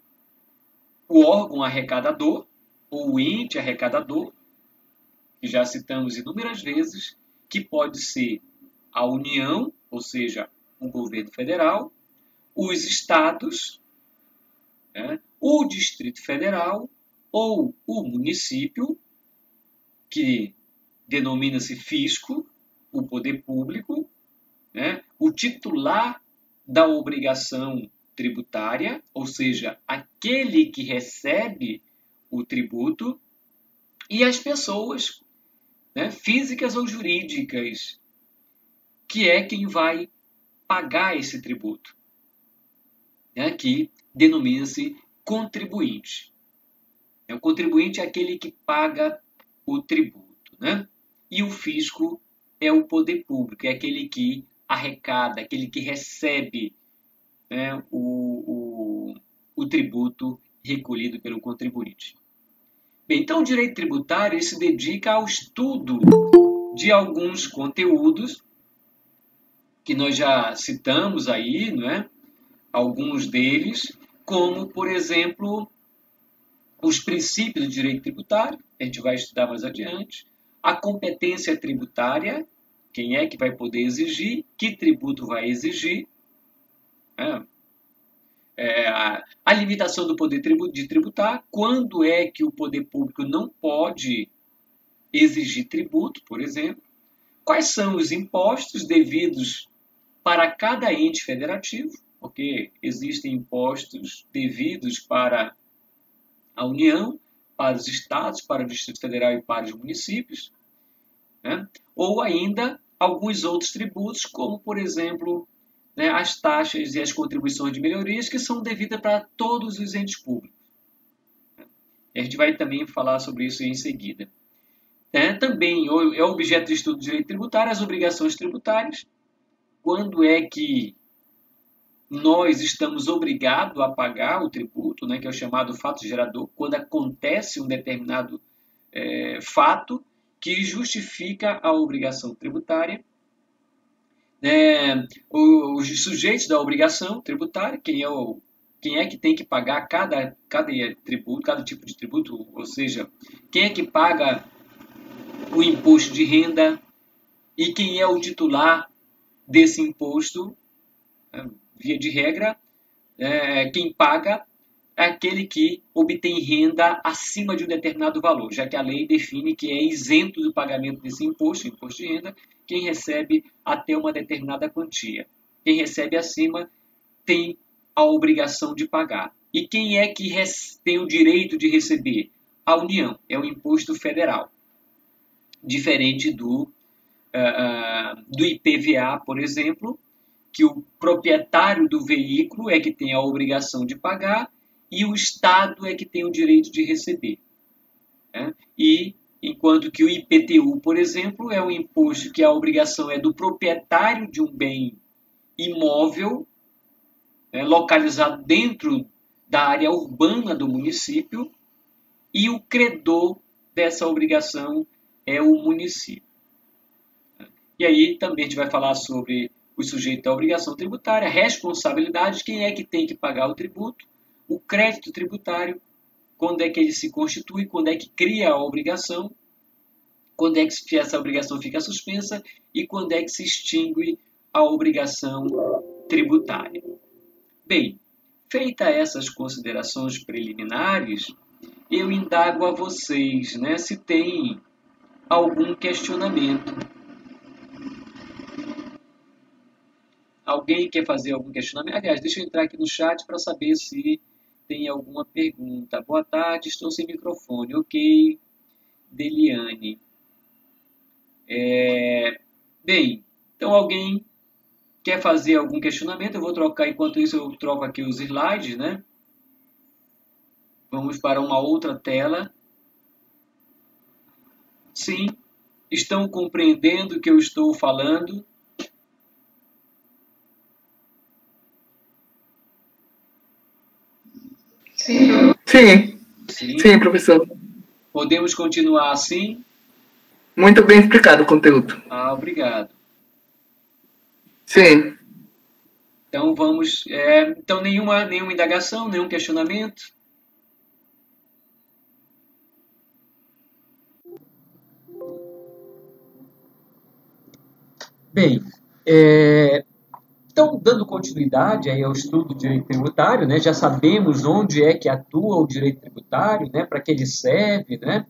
o órgão arrecadador ou o ente arrecadador, que já citamos inúmeras vezes, que pode ser a União, ou seja, o governo federal, os estados, o Distrito Federal ou o município, que denomina-se fisco, o poder público, o titular da obrigação tributária, ou seja, aquele que recebe o tributo, e as pessoas, físicas ou jurídicas, que é quem vai pagar esse tributo, que denomina-se contribuinte. O contribuinte é aquele que paga o tributo, e o fisco é o poder público, é aquele que arrecada, aquele que recebe o tributo recolhido pelo contribuinte. Bem, então o direito tributário se dedica ao estudo de alguns conteúdos que nós já citamos aí, alguns deles, como, por exemplo, os princípios do direito tributário, a gente vai estudar mais adiante, a competência tributária, quem é que vai poder exigir, que tributo vai exigir, a limitação do poder de tributar, quando é que o poder público não pode exigir tributo, por exemplo, quais são os impostos devidos para cada ente federativo, porque existem impostos devidos para a União, para os estados, para o Distrito Federal e para os municípios, ou ainda alguns outros tributos, como, por exemplo, as taxas e as contribuições de melhorias que são devidas para todos os entes públicos. E a gente vai também falar sobre isso em seguida. Também é objeto de estudo do direito tributário as obrigações tributárias. Quando é que nós estamos obrigados a pagar o tributo, que é o chamado fato gerador, quando acontece um determinado fato que justifica a obrigação tributária. Os sujeitos da obrigação tributária, quem é que tem que pagar cada tributo, cada tipo de tributo, ou seja, quem é que paga o imposto de renda e quem é o titular desse imposto, via de regra, quem paga é aquele que obtém renda acima de um determinado valor, já que a lei define que é isento do pagamento desse imposto de renda, quem recebe até uma determinada quantia. Quem recebe acima tem a obrigação de pagar. E quem é que tem o direito de receber? A União, é o imposto federal. Diferente do IPVA, por exemplo, que o proprietário do veículo é que tem a obrigação de pagar e o Estado é que tem o direito de receber. E enquanto que o IPTU, por exemplo, é um imposto que a obrigação é do proprietário de um bem imóvel, localizado dentro da área urbana do município, e o credor dessa obrigação é o município. E aí também a gente vai falar sobre os sujeitos à obrigação tributária, responsabilidade, quem é que tem que pagar o tributo, o crédito tributário, quando é que ele se constitui, quando é que cria a obrigação, quando é que essa obrigação fica suspensa e quando é que se extingue a obrigação tributária. Bem, feitas essas considerações preliminares, eu indago a vocês, né, se tem algum questionamento. Alguém quer fazer algum questionamento? Aliás, deixa eu entrar aqui no chat para saber se tem alguma pergunta. Boa tarde, estou sem microfone. Ok, Deliane. Bem, então alguém quer fazer algum questionamento? Eu vou trocar, enquanto isso eu troco aqui os slides, né? Vamos para uma outra tela. Sim, estão compreendendo o que eu estou falando? Sim. Sim, professor. Podemos continuar assim? Muito bem explicado o conteúdo. Ah, obrigado. Sim. Então vamos... então nenhuma indagação, nenhum questionamento? Bem, então, dando continuidade aí ao estudo do direito tributário, né, já sabemos onde é que atua o direito tributário, né, para que ele serve, né?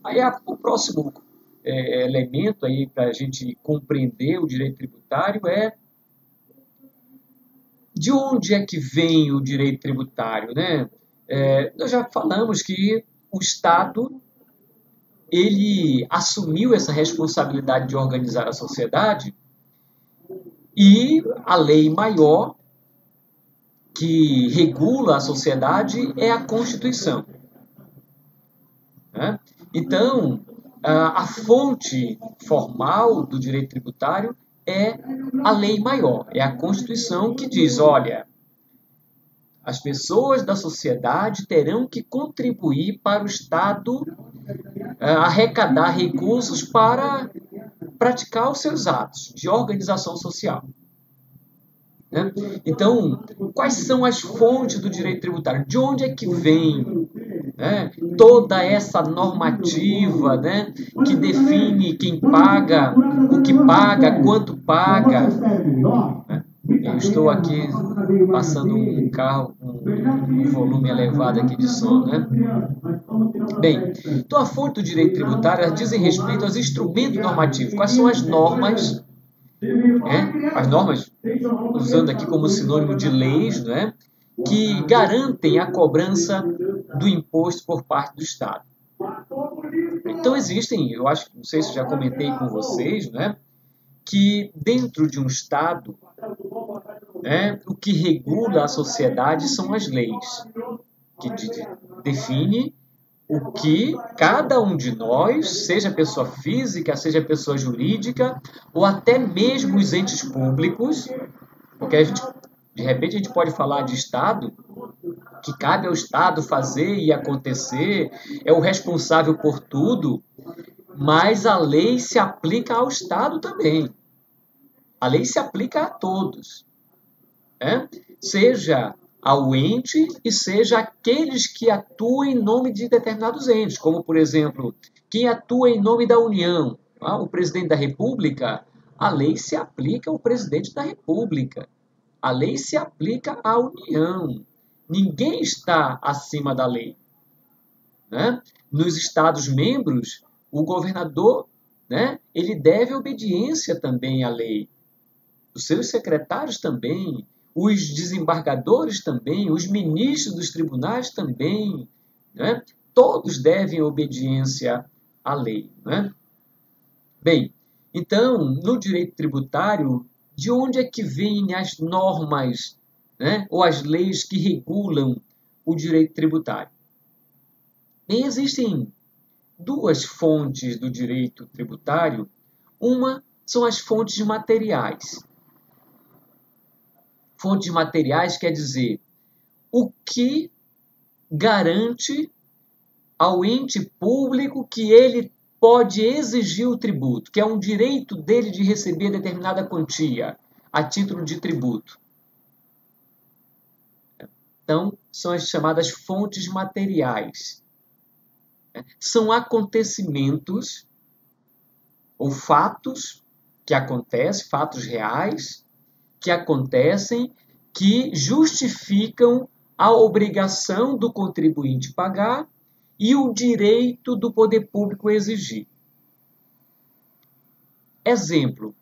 Aí o próximo elemento aí para a gente compreender o direito tributário é de onde é que vem o direito tributário, né? Nós já falamos que o Estado ele assumiu essa responsabilidade de organizar a sociedade e a lei maior que regula a sociedade é a Constituição. Né? Então, a fonte formal do direito tributário é a lei maior, é a Constituição que diz, olha, as pessoas da sociedade terão que contribuir para o Estado arrecadar recursos para praticar os seus atos de organização social. Né? Então, quais são as fontes do direito tributário? De onde é que vem toda essa normativa, né, que define quem paga, o que paga, quanto paga? Né? Eu estou aqui passando um carro com um volume elevado aqui de som, né? Bem, então a fonte do direito tributário dizem respeito aos instrumentos normativos. Quais são as normas? As normas, usando aqui como sinônimo de leis, né, que garantem a cobrança do imposto por parte do Estado. Então existem, eu acho que, não sei se já comentei com vocês, né, que dentro de um Estado, o que regula a sociedade são as leis, que define o que cada um de nós, seja pessoa física, seja pessoa jurídica, ou até mesmo os entes públicos, porque de repente a gente pode falar de Estado, que cabe ao Estado fazer e acontecer, é o responsável por tudo, mas a lei se aplica ao Estado também. A lei se aplica a todos. Seja ao ente e seja aqueles que atuam em nome de determinados entes, como, por exemplo, quem atua em nome da União, o presidente da República, a lei se aplica ao presidente da República. A lei se aplica à União. Ninguém está acima da lei. Né? Nos Estados-membros, o governador, ele deve obediência também à lei. Os seus secretários também, os desembargadores também, os ministros dos tribunais também, todos devem obediência à lei. Bem, então, no direito tributário, de onde é que vêm as normas, ou as leis que regulam o direito tributário? Bem, existem duas fontes do direito tributário. Uma são as fontes materiais. Fontes materiais quer dizer o que garante ao ente público que ele pode exigir o tributo, que é um direito dele de receber determinada quantia a título de tributo. Então, são as chamadas fontes materiais. São acontecimentos ou fatos que acontecem, fatos reais, que acontecem, que justificam a obrigação do contribuinte pagar e o direito do poder público exigir. Exemplo: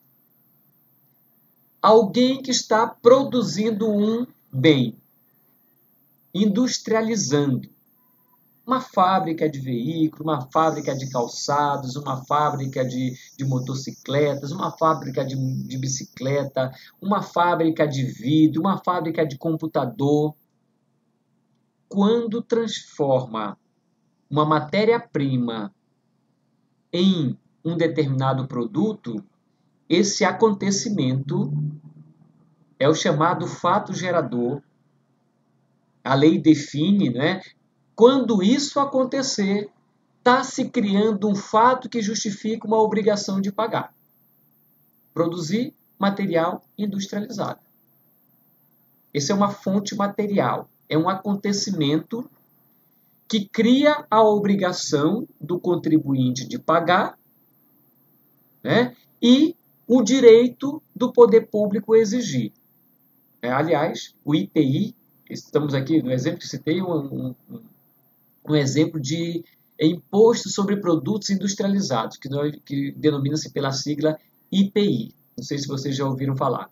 alguém que está produzindo um bem, industrializando, uma fábrica de veículos, uma fábrica de calçados, uma fábrica de motocicletas, uma fábrica de bicicleta, uma fábrica de vidro, uma fábrica de computador. Quando transforma uma matéria-prima em um determinado produto, esse acontecimento é o chamado fato gerador. A lei define, né? Quando isso acontecer, está se criando um fato que justifica uma obrigação de pagar. Produzir material industrializado. Essa é uma fonte material, é um acontecimento que cria a obrigação do contribuinte de pagar, né, e o direito do poder público exigir. Aliás, o IPI, estamos aqui no exemplo que citei, um exemplo de imposto sobre produtos industrializados, que denomina-se pela sigla IPI. Não sei se vocês já ouviram falar.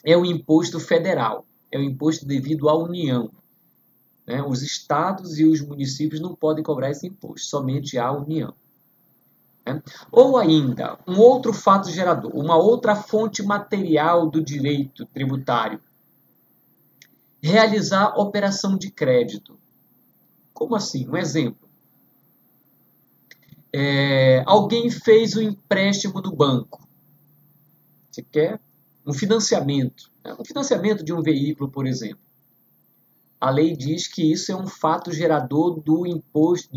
É um imposto federal, é um imposto devido à União. Os estados e os municípios não podem cobrar esse imposto, somente a União. Ou ainda, um outro fato gerador, uma outra fonte material do direito tributário. Realizar operação de crédito. Como assim? Um exemplo. Alguém fez um empréstimo no banco. Você quer um financiamento. Um financiamento de um veículo, por exemplo. A lei diz que isso é um fato gerador de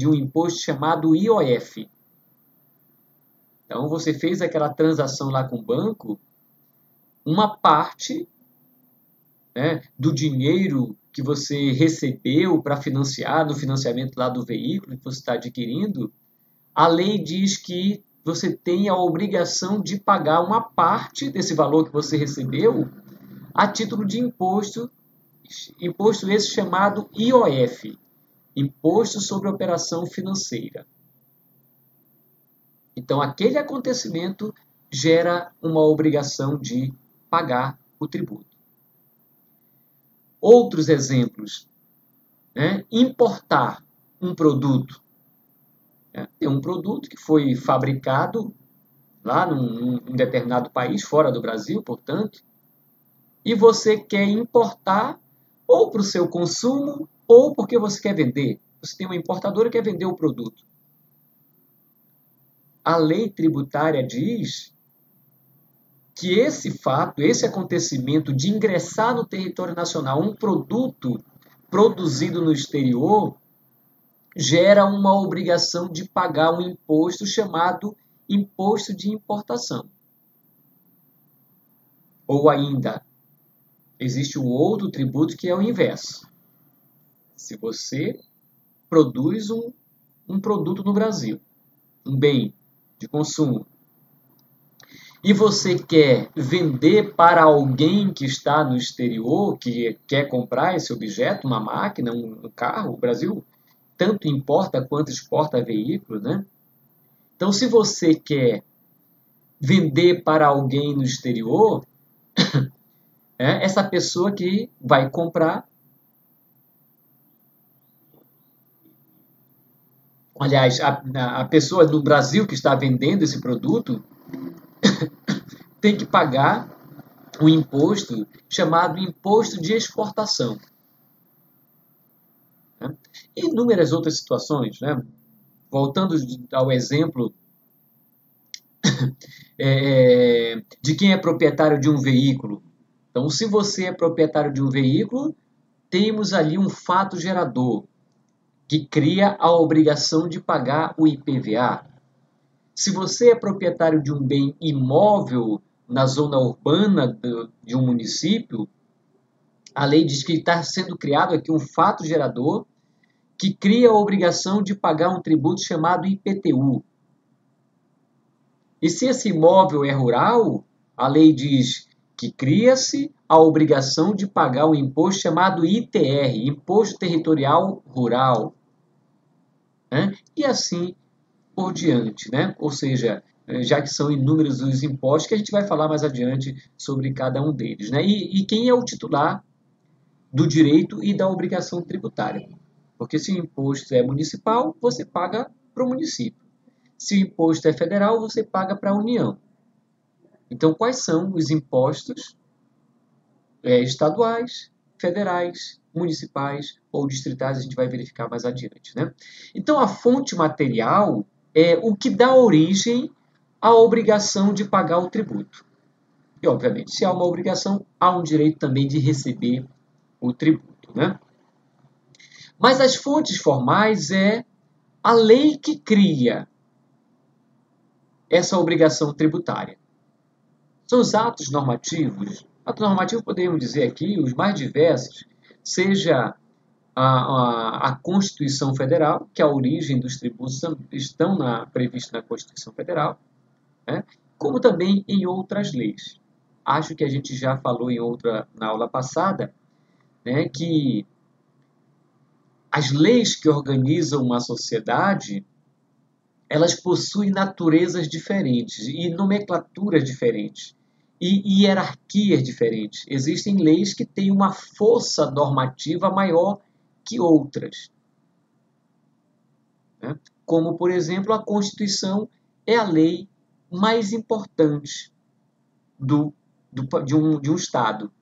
um imposto chamado IOF. Então, você fez aquela transação lá com o banco, uma parte, né, do dinheiro que você recebeu para financiar no financiamento lá do veículo que você está adquirindo, a lei diz que você tem a obrigação de pagar uma parte desse valor que você recebeu a título de imposto esse chamado IOF, Imposto sobre Operação Financeira. Então, aquele acontecimento gera uma obrigação de pagar o tributo. Outros exemplos, importar um produto. Tem um produto que foi fabricado lá num determinado país, fora do Brasil, portanto, e você quer importar ou para o seu consumo ou porque você quer vender. Você tem uma importadora que quer vender o produto. A lei tributária diz que esse fato, esse acontecimento de ingressar no território nacional um produto produzido no exterior gera uma obrigação de pagar um imposto chamado imposto de importação. Ou ainda, existe um outro tributo que é o inverso. Se você produz um produto no Brasil, um bem de consumo, e você quer vender para alguém que está no exterior, que quer comprar esse objeto, uma máquina, um carro, o Brasil tanto importa quanto exporta veículos, né? Então, se você quer vender para alguém no exterior, essa pessoa que vai comprar, aliás, a pessoa no Brasil que está vendendo esse produto tem que pagar um imposto chamado imposto de exportação. E inúmeras outras situações, né? Voltando ao exemplo de quem é proprietário de um veículo. Então, se você é proprietário de um veículo, temos ali um fato gerador que cria a obrigação de pagar o IPVA. Se você é proprietário de um bem imóvel na zona urbana de um município, a lei diz que está sendo criado aqui um fato gerador que cria a obrigação de pagar um tributo chamado IPTU. E se esse imóvel é rural, a lei diz que cria-se a obrigação de pagar o imposto chamado ITR, Imposto Territorial Rural. Né? E assim por diante, né? Ou seja, já que são inúmeros os impostos, que a gente vai falar mais adiante sobre cada um deles. Né? E quem é o titular do direito e da obrigação tributária? Porque se o imposto é municipal, você paga para o município. Se o imposto é federal, você paga para a União. Então, quais são os impostos estaduais, federais, municipais ou distritais? A gente vai verificar mais adiante. Né? Então, a fonte material é o que dá origem à obrigação de pagar o tributo. E, obviamente, se há uma obrigação, há um direito também de receber o tributo. Né? Mas as fontes formais é a lei que cria essa obrigação tributária. São os atos normativos. Ato normativo, podemos dizer aqui, os mais diversos, seja a Constituição Federal, que a origem dos tributos estão previstos na Constituição Federal, né? Como também em outras leis. Acho que a gente já falou na aula passada, né, que as leis que organizam uma sociedade, elas possuem naturezas diferentes e nomenclaturas diferentes e hierarquias diferentes. Existem leis que têm uma força normativa maior que outras. Né? Como, por exemplo, a Constituição é a lei mais importante de um Estado.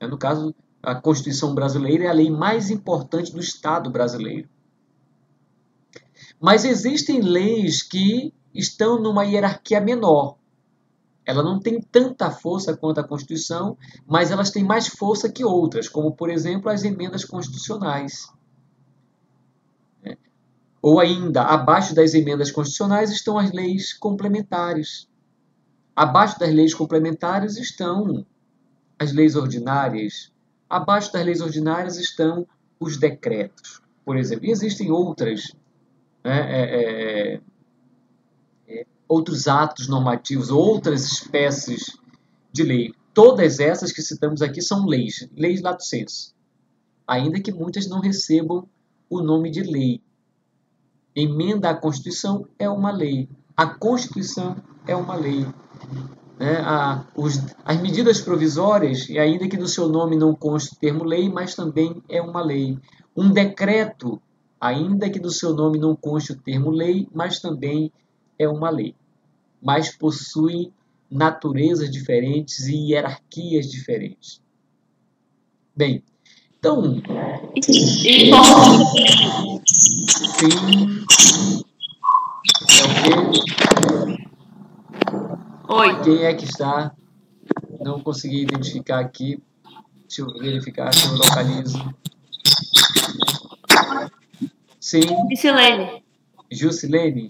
No caso, a Constituição brasileira é a lei mais importante do Estado brasileiro. Mas existem leis que estão numa hierarquia menor. Ela não tem tanta força quanto a Constituição, mas elas têm mais força que outras, como, por exemplo, as emendas constitucionais. Ou ainda, abaixo das emendas constitucionais estão as leis complementares. Abaixo das leis complementares estão as leis ordinárias. Abaixo das leis ordinárias estão os decretos, por exemplo. E existem outros atos normativos, outras espécies de lei. Todas essas que citamos aqui são leis lato sensu, ainda que muitas não recebam o nome de lei. Emenda à Constituição é uma lei. A Constituição é uma lei. As medidas provisórias, e ainda que no seu nome não conste o termo lei, mas também é uma lei. Um decreto, ainda que no seu nome não conste o termo lei, mas também é uma lei. Mas possui naturezas diferentes e hierarquias diferentes. Bem, então... Sim. É o quê? Oi. Quem é que está? Não consegui identificar aqui. Deixa eu verificar se eu localizo. Sim. Missilene. Jusilene?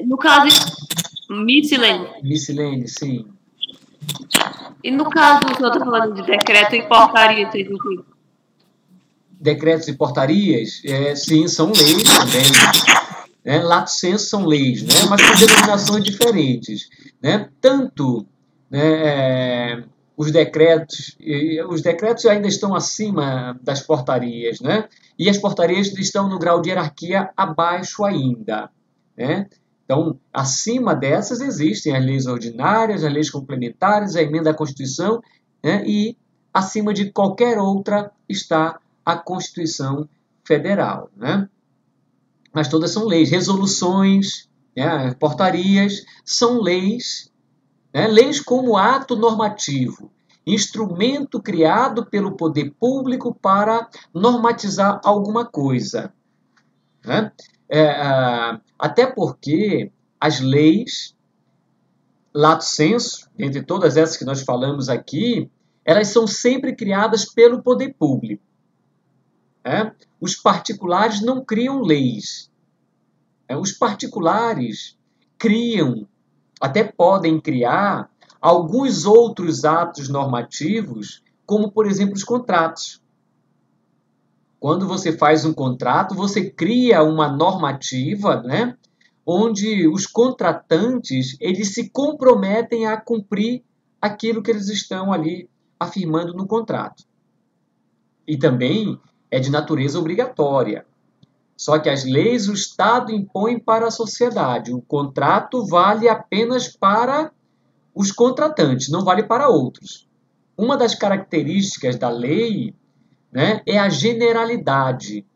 No caso, Missilene. Missilene, sim. E no caso, que eu estou falando de decreto e portaria, vocês incluem? Decretos e portarias, sim, são leis também. Lato sensu são leis, né? Mas com denominações diferentes. Né? Tanto os decretos ainda estão acima das portarias, né? E as portarias estão no grau de hierarquia abaixo ainda. Né? Então, acima dessas existem as leis ordinárias, as leis complementares, a emenda à Constituição, né? E acima de qualquer outra está a Constituição Federal. Né? Mas todas são leis, resoluções, né? Portarias, são leis, né? Leis como ato normativo, instrumento criado pelo poder público para normatizar alguma coisa. Né? Até porque as leis, lato sensu, entre todas essas que nós falamos aqui, elas são sempre criadas pelo poder público. Os particulares não criam leis. Os particulares criam, até podem criar, alguns outros atos normativos, como, por exemplo, os contratos. Quando você faz um contrato, você cria uma normativa, né, onde os contratantes eles se comprometem a cumprir aquilo que eles estão ali afirmando no contrato. E também é de natureza obrigatória. Só que as leis o Estado impõe para a sociedade. O contrato vale apenas para os contratantes, não vale para outros. Uma das características da lei, né, é a generalidade.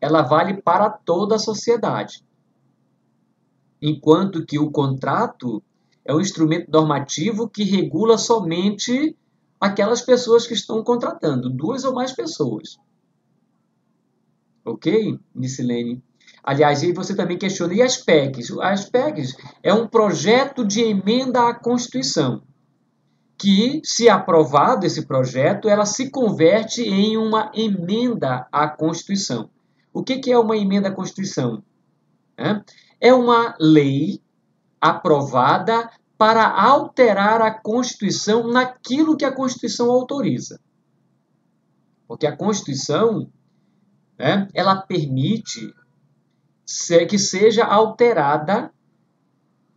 Ela vale para toda a sociedade. Enquanto que o contrato é um instrumento normativo que regula somente aquelas pessoas que estão contratando, 2 ou mais pessoas. Ok, Nicilene? Aliás, aí você também questiona, e as PECs? As PECs é um projeto de emenda à Constituição, que, se aprovado esse projeto, ela se converte em uma emenda à Constituição. O que é uma emenda à Constituição? É uma lei aprovada para alterar a Constituição naquilo que a Constituição autoriza. Porque a Constituição, né, ela permite que seja alterada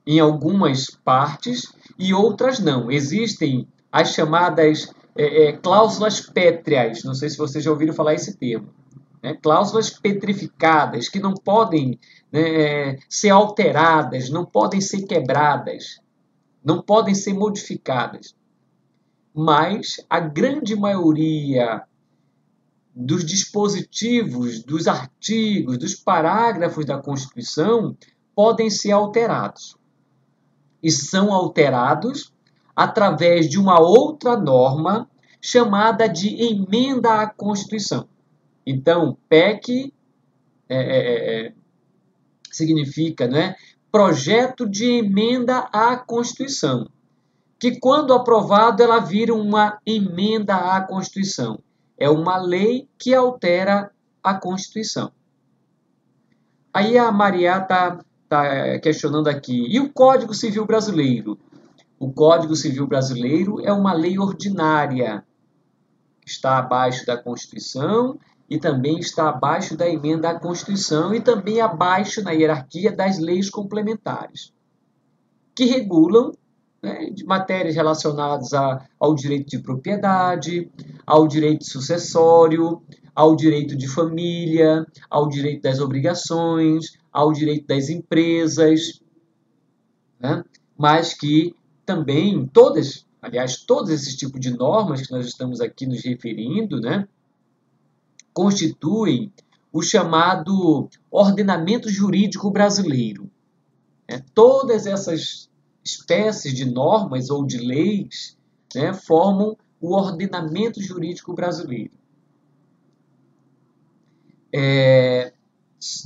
em algumas partes e outras não. Existem as chamadas cláusulas pétreas, não sei se vocês já ouviram falar esse termo. Né? Cláusulas petrificadas, que não podem, né, ser alteradas, não podem ser quebradas, não podem ser modificadas. Mas a grande maioria dos dispositivos, dos artigos, dos parágrafos da Constituição podem ser alterados. E são alterados através de uma outra norma chamada de emenda à Constituição. Então, PEC significa, né, projeto de emenda à Constituição, que quando aprovado ela vira uma emenda à Constituição. É uma lei que altera a Constituição. Aí a Maria está questionando aqui. E o Código Civil Brasileiro? O Código Civil Brasileiro é uma lei ordinária. Está abaixo da Constituição e também está abaixo da emenda à Constituição e também abaixo na hierarquia das leis complementares, que regulam, né, de matérias relacionadas ao direito de propriedade, ao direito sucessório, ao direito de família, ao direito das obrigações, ao direito das empresas, né? Mas que também todos esses tipos de normas que nós estamos aqui nos referindo, né, constituem o chamado ordenamento jurídico brasileiro. Todas essas espécies de normas ou de leis, né, formam o ordenamento jurídico brasileiro.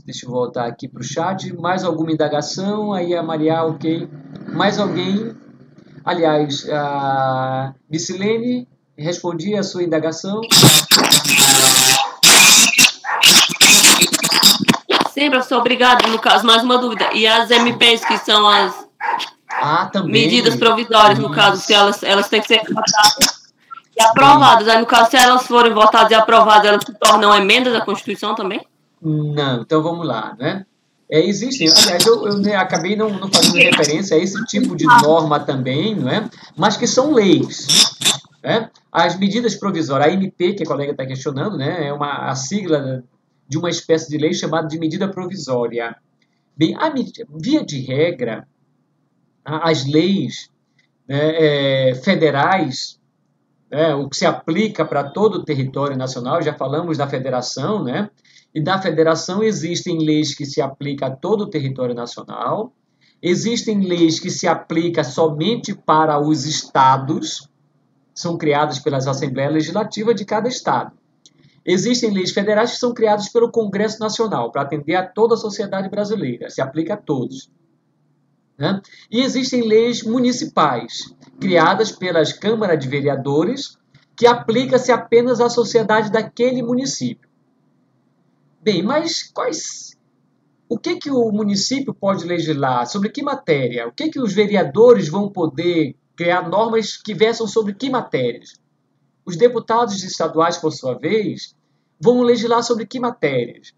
Deixa eu voltar aqui para o chat. Mais alguma indagação? Aí a Maria, ok. Mais alguém? Aliás, a Vicilene, respondi a sua indagação. Sim, professor, obrigado. No caso, mais uma dúvida. E as MPs, que são as medidas provisórias, no caso, se elas têm que ser votadas e aprovadas. Aí, no caso, se elas forem votadas e aprovadas, elas se tornam emendas à Constituição também? Não, então vamos lá, né? Existem, aliás, eu acabei não fazendo referência a esse tipo de norma também, não é? Mas que são leis. Né? As medidas provisórias, a MP, que a colega está questionando, né, é a sigla de uma espécie de lei chamada de medida provisória. Bem, via de regra, as leis, né, federais, né, o que se aplica para todo o território nacional, já falamos da federação, né? E da federação existem leis que se aplicam a todo o território nacional, existem leis que se aplicam somente para os estados, são criadas pelas Assembleias Legislativas de cada estado. Existem leis federais que são criadas pelo Congresso Nacional, para atender a toda a sociedade brasileira, se aplica a todos. Né? E existem leis municipais, criadas pelas câmaras de vereadores, que aplica-se apenas à sociedade daquele município. Bem, mas o que o município pode legislar? Sobre que matéria? O que os vereadores vão poder criar normas que versam sobre que matérias? Os deputados estaduais, por sua vez, vão legislar sobre que matérias?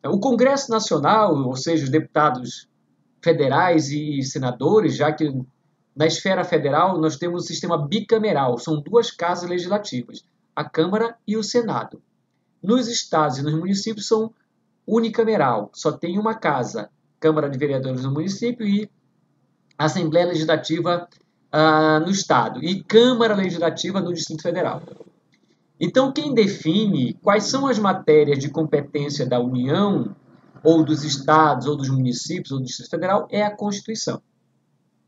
O Congresso Nacional, ou seja, os deputados federais e senadores, já que na esfera federal nós temos o sistema bicameral, são duas casas legislativas, a Câmara e o Senado. Nos estados e nos municípios são unicameral, só tem uma casa, Câmara de Vereadores do município e Assembleia Legislativa no estado e Câmara Legislativa no Distrito Federal. Então, quem define quais são as matérias de competência da União, ou dos estados, ou dos municípios, ou do Distrito Federal, é a Constituição.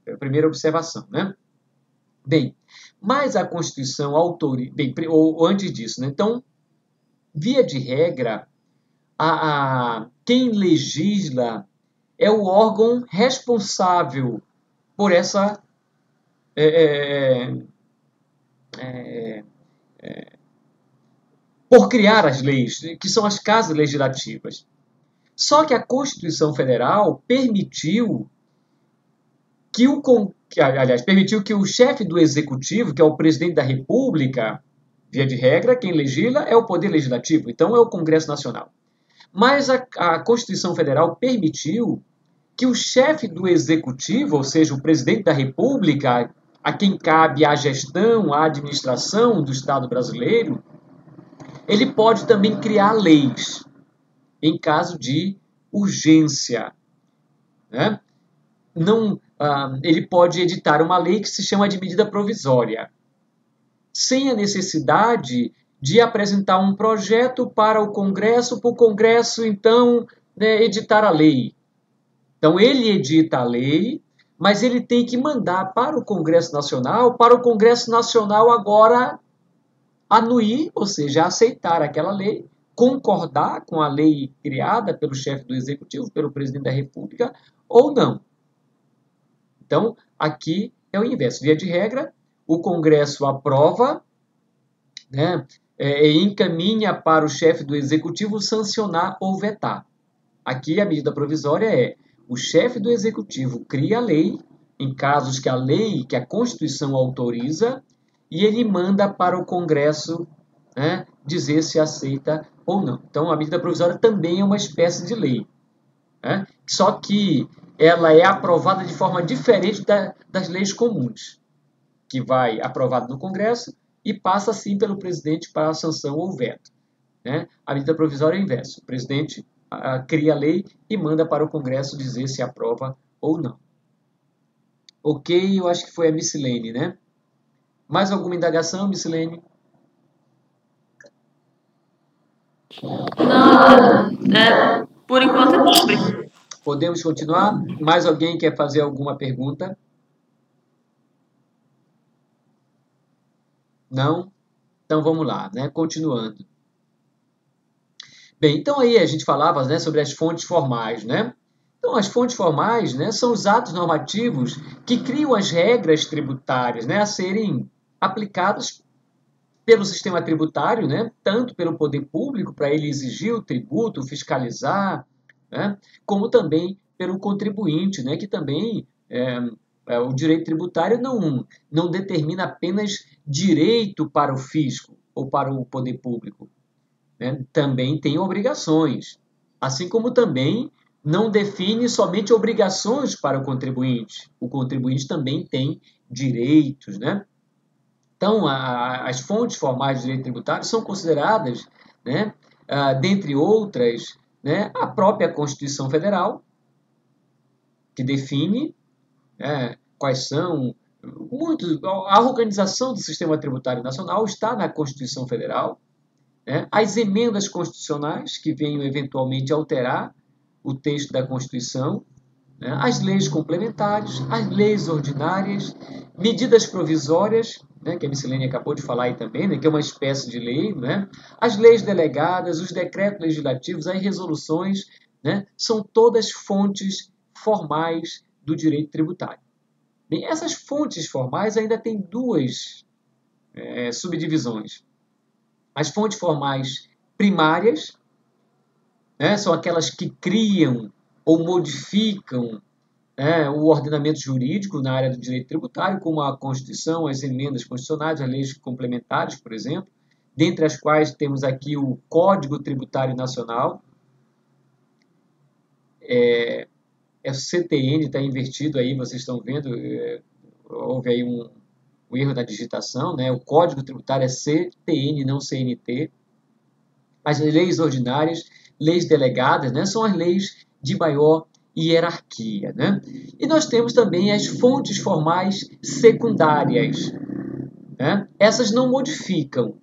É a primeira observação, né? Bem, mas a Constituição autoriza... Bem, ou antes disso, né? Então, via de regra, quem legisla é o órgão responsável por essa... por criar as leis, que são as casas legislativas. Só que a Constituição Federal permitiu que o chefe do Executivo, que é o presidente da República, via de regra, quem legisla é o Poder Legislativo, então é o Congresso Nacional. Mas a Constituição Federal permitiu que o chefe do Executivo, ou seja, o presidente da República, a quem cabe a gestão, a administração do Estado brasileiro, ele pode também criar leis em caso de urgência, né? Ele pode editar uma lei que se chama de medida provisória, sem a necessidade de apresentar um projeto para o Congresso então, né, editar a lei. Então, ele edita a lei, mas ele tem que mandar para o Congresso Nacional agora anuir, ou seja, aceitar aquela lei, concordar com a lei criada pelo chefe do Executivo, pelo presidente da República, ou não. Então, aqui é o inverso. Via de regra, o Congresso aprova, né, e encaminha para o chefe do Executivo sancionar ou vetar. Aqui a medida provisória é o chefe do Executivo cria a lei, em casos que a Constituição autoriza, e ele manda para o Congresso, né, dizer se aceita ou não. Então, a medida provisória também é uma espécie de lei, né? Só que ela é aprovada de forma diferente das leis comuns, que vai aprovada no Congresso e passa, assim, pelo presidente para a sanção ou veto, né? A medida provisória é o inverso. O presidente cria a lei e manda para o Congresso dizer se aprova ou não. Ok, eu acho que foi a Missilene, né? Mais alguma indagação, Missilene? Não, por enquanto é sobre. Podemos continuar? Mais alguém quer fazer alguma pergunta? Não? Então vamos lá, né? Continuando. Bem, então aí a gente falava, né, sobre as fontes formais, né? Então as fontes formais, né, são os atos normativos que criam as regras tributárias, né, a serem aplicadas pelo sistema tributário, né, tanto pelo poder público, para ele exigir o tributo, fiscalizar, né, como também pelo contribuinte, né, que também o direito tributário não determina apenas direito para o fisco ou para o poder público, né, também tem obrigações, assim como também não define somente obrigações para o contribuinte também tem direitos, né? Então, as fontes formais de direito tributário são consideradas, né, dentre outras, né, a própria Constituição Federal, que define, quais são... a organização do sistema tributário nacional está na Constituição Federal, né, as emendas constitucionais, que venham eventualmente alterar o texto da Constituição, né, as leis complementares, as leis ordinárias, medidas provisórias, né, que a Missilene acabou de falar aí também, né, que é uma espécie de lei, né, as leis delegadas, os decretos legislativos, as resoluções, né, são todas fontes formais do direito tributário. Bem, essas fontes formais ainda têm duas subdivisões. As fontes formais primárias, né, são aquelas que criam ou modificam o ordenamento jurídico na área do direito tributário, como a Constituição, as emendas constitucionais, as leis complementares, por exemplo, dentre as quais temos aqui o Código Tributário Nacional. O CTN está invertido aí, vocês estão vendo, houve aí um erro na digitação, né? O Código Tributário é CTN, não CNT. As leis ordinárias, leis delegadas, né? São as leis de maior hierarquia, né? E nós temos também as fontes formais secundárias, né? Essas não modificam,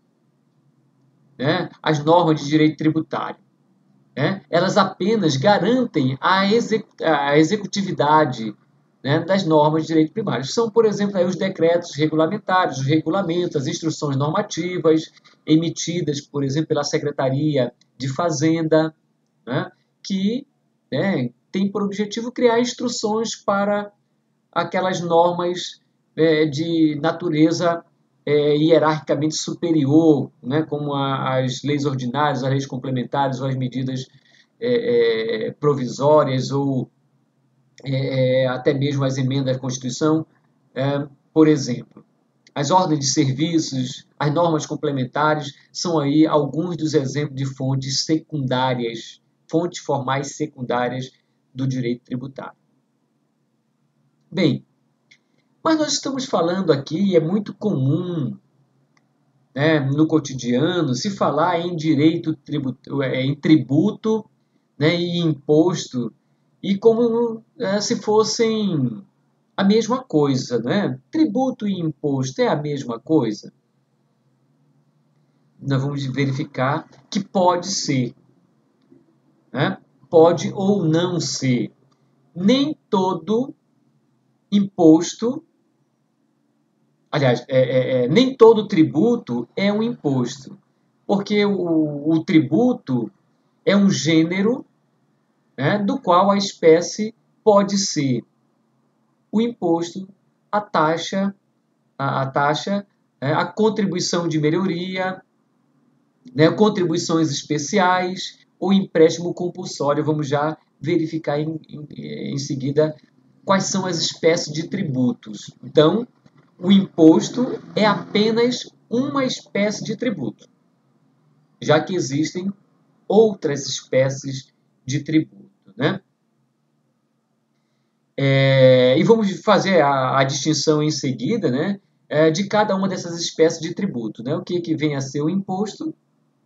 né, as normas de direito tributário, né? Elas apenas garantem a executividade, né, das normas de direito primário. São, por exemplo, aí os decretos regulamentares, os regulamentos, as instruções normativas emitidas, por exemplo, pela Secretaria de Fazenda, né, que, né, tem por objetivo criar instruções para aquelas normas de natureza hierarquicamente superior, né, como as leis ordinárias, as leis complementares ou as medidas provisórias ou até mesmo as emendas à Constituição, por exemplo. As ordens de serviços, as normas complementares são aí alguns dos exemplos de fontes secundárias, fontes formais secundárias do direito tributário. Bem, mas nós estamos falando aqui, e é muito comum, né, no cotidiano, se falar em direito em tributo, né, e imposto, e como se fossem a mesma coisa, né? Tributo e imposto é a mesma coisa? Nós vamos verificar que pode ser, né? Pode ou não ser. Nem todo imposto, aliás, nem todo tributo é um imposto, porque o tributo é um gênero, né, do qual a espécie pode ser o imposto, a taxa, a contribuição de melhoria, né, contribuições especiais ou empréstimo compulsório. Vamos já verificar em seguida quais são as espécies de tributos. Então, o imposto é apenas uma espécie de tributo, já que existem outras espécies de tributo, né? E vamos fazer a distinção em seguida, né, de cada uma dessas espécies de tributo, né? O que vem a ser o imposto, o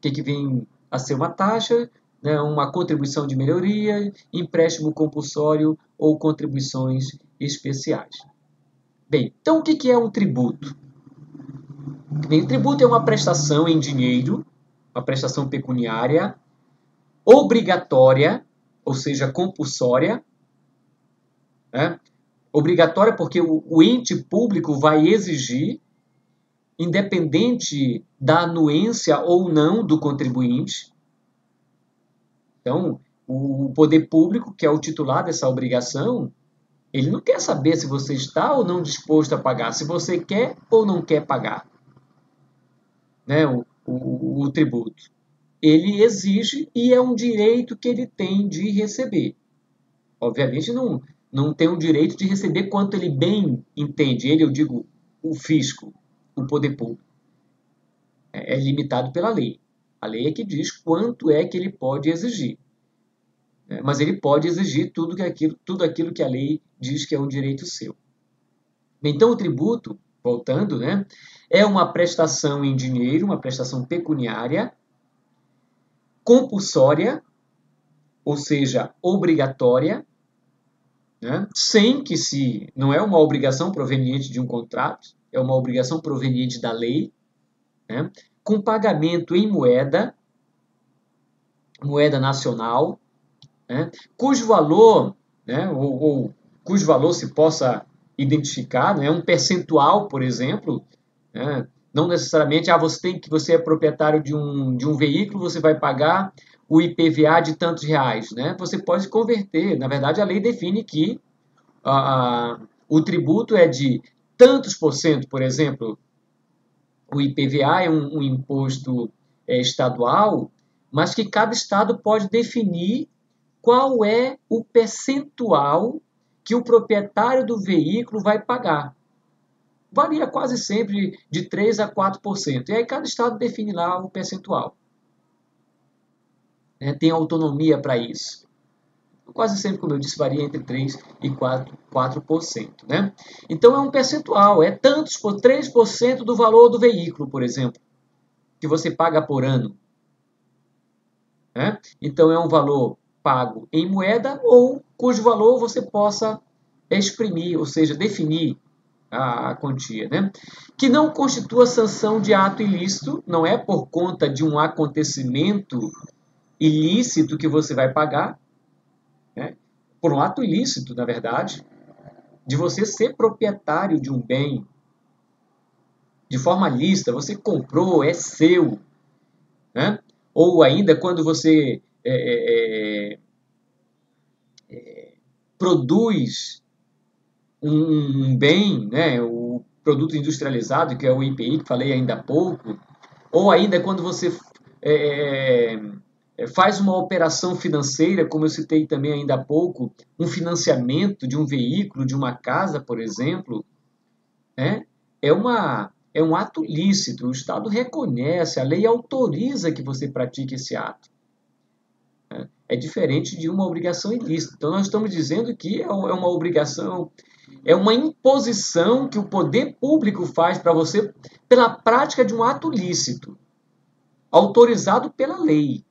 que vem a ser uma taxa, né, uma contribuição de melhoria, empréstimo compulsório ou contribuições especiais. Bem, então o que é um tributo? Bem, o tributo é uma prestação em dinheiro, uma prestação pecuniária, obrigatória, ou seja, compulsória, né? Obrigatória porque o ente público vai exigir, independente da anuência ou não do contribuinte. Então, o poder público, que é o titular dessa obrigação, ele não quer saber se você está ou não disposto a pagar, se você quer ou não quer pagar, né, o tributo. Ele exige e é um direito que ele tem de receber. Obviamente, não tem o direito de receber quanto ele bem entende. Ele, eu digo, o fisco, o poder público. É limitado pela lei. A lei é que diz quanto é que ele pode exigir. Mas ele pode exigir tudo aquilo que a lei diz que é um direito seu. Então, o tributo, voltando, né, é uma prestação em dinheiro, uma prestação pecuniária, compulsória, ou seja, obrigatória, né, sem que não é uma obrigação proveniente de um contrato, é uma obrigação proveniente da lei, né, com pagamento em moeda nacional, né, cujo valor, né, ou cujo valor se possa identificar, né, um percentual, por exemplo, né, não necessariamente você é proprietário de um veículo, você vai pagar o IPVA de tantos reais, né? Você pode converter. Na verdade, a lei define que o tributo é de tantos por cento, por exemplo. O IPVA é um imposto estadual, mas que cada estado pode definir qual é o percentual que o proprietário do veículo vai pagar. Varia quase sempre de 3% a 4%. E aí cada estado define lá o percentual. Tem autonomia para isso. Quase sempre, como eu disse, varia entre 3% e 4%. Né? Então é um percentual, é tantos por 3% do valor do veículo, por exemplo, que você paga por ano. Né? Então é um valor pago em moeda ou cujo valor você possa exprimir, ou seja, definir a quantia, né? Que não constitua sanção de ato ilícito, não é por conta de um acontecimento ilícito que você vai pagar, né? Por um ato ilícito, na verdade, de você ser proprietário de um bem de forma lícita, você comprou, é seu, né? Ou ainda quando você produz um bem, né, o produto industrializado, que é o IPI, que falei ainda há pouco, ou ainda quando você faz uma operação financeira, como eu citei também ainda há pouco, um financiamento de um veículo, de uma casa, por exemplo, né, é um ato lícito, o Estado reconhece, a lei autoriza que você pratique esse ato. É diferente de uma obrigação ilícita. Então, nós estamos dizendo que é uma obrigação, é uma imposição que o poder público faz para você pela prática de um ato lícito, autorizado pela lei.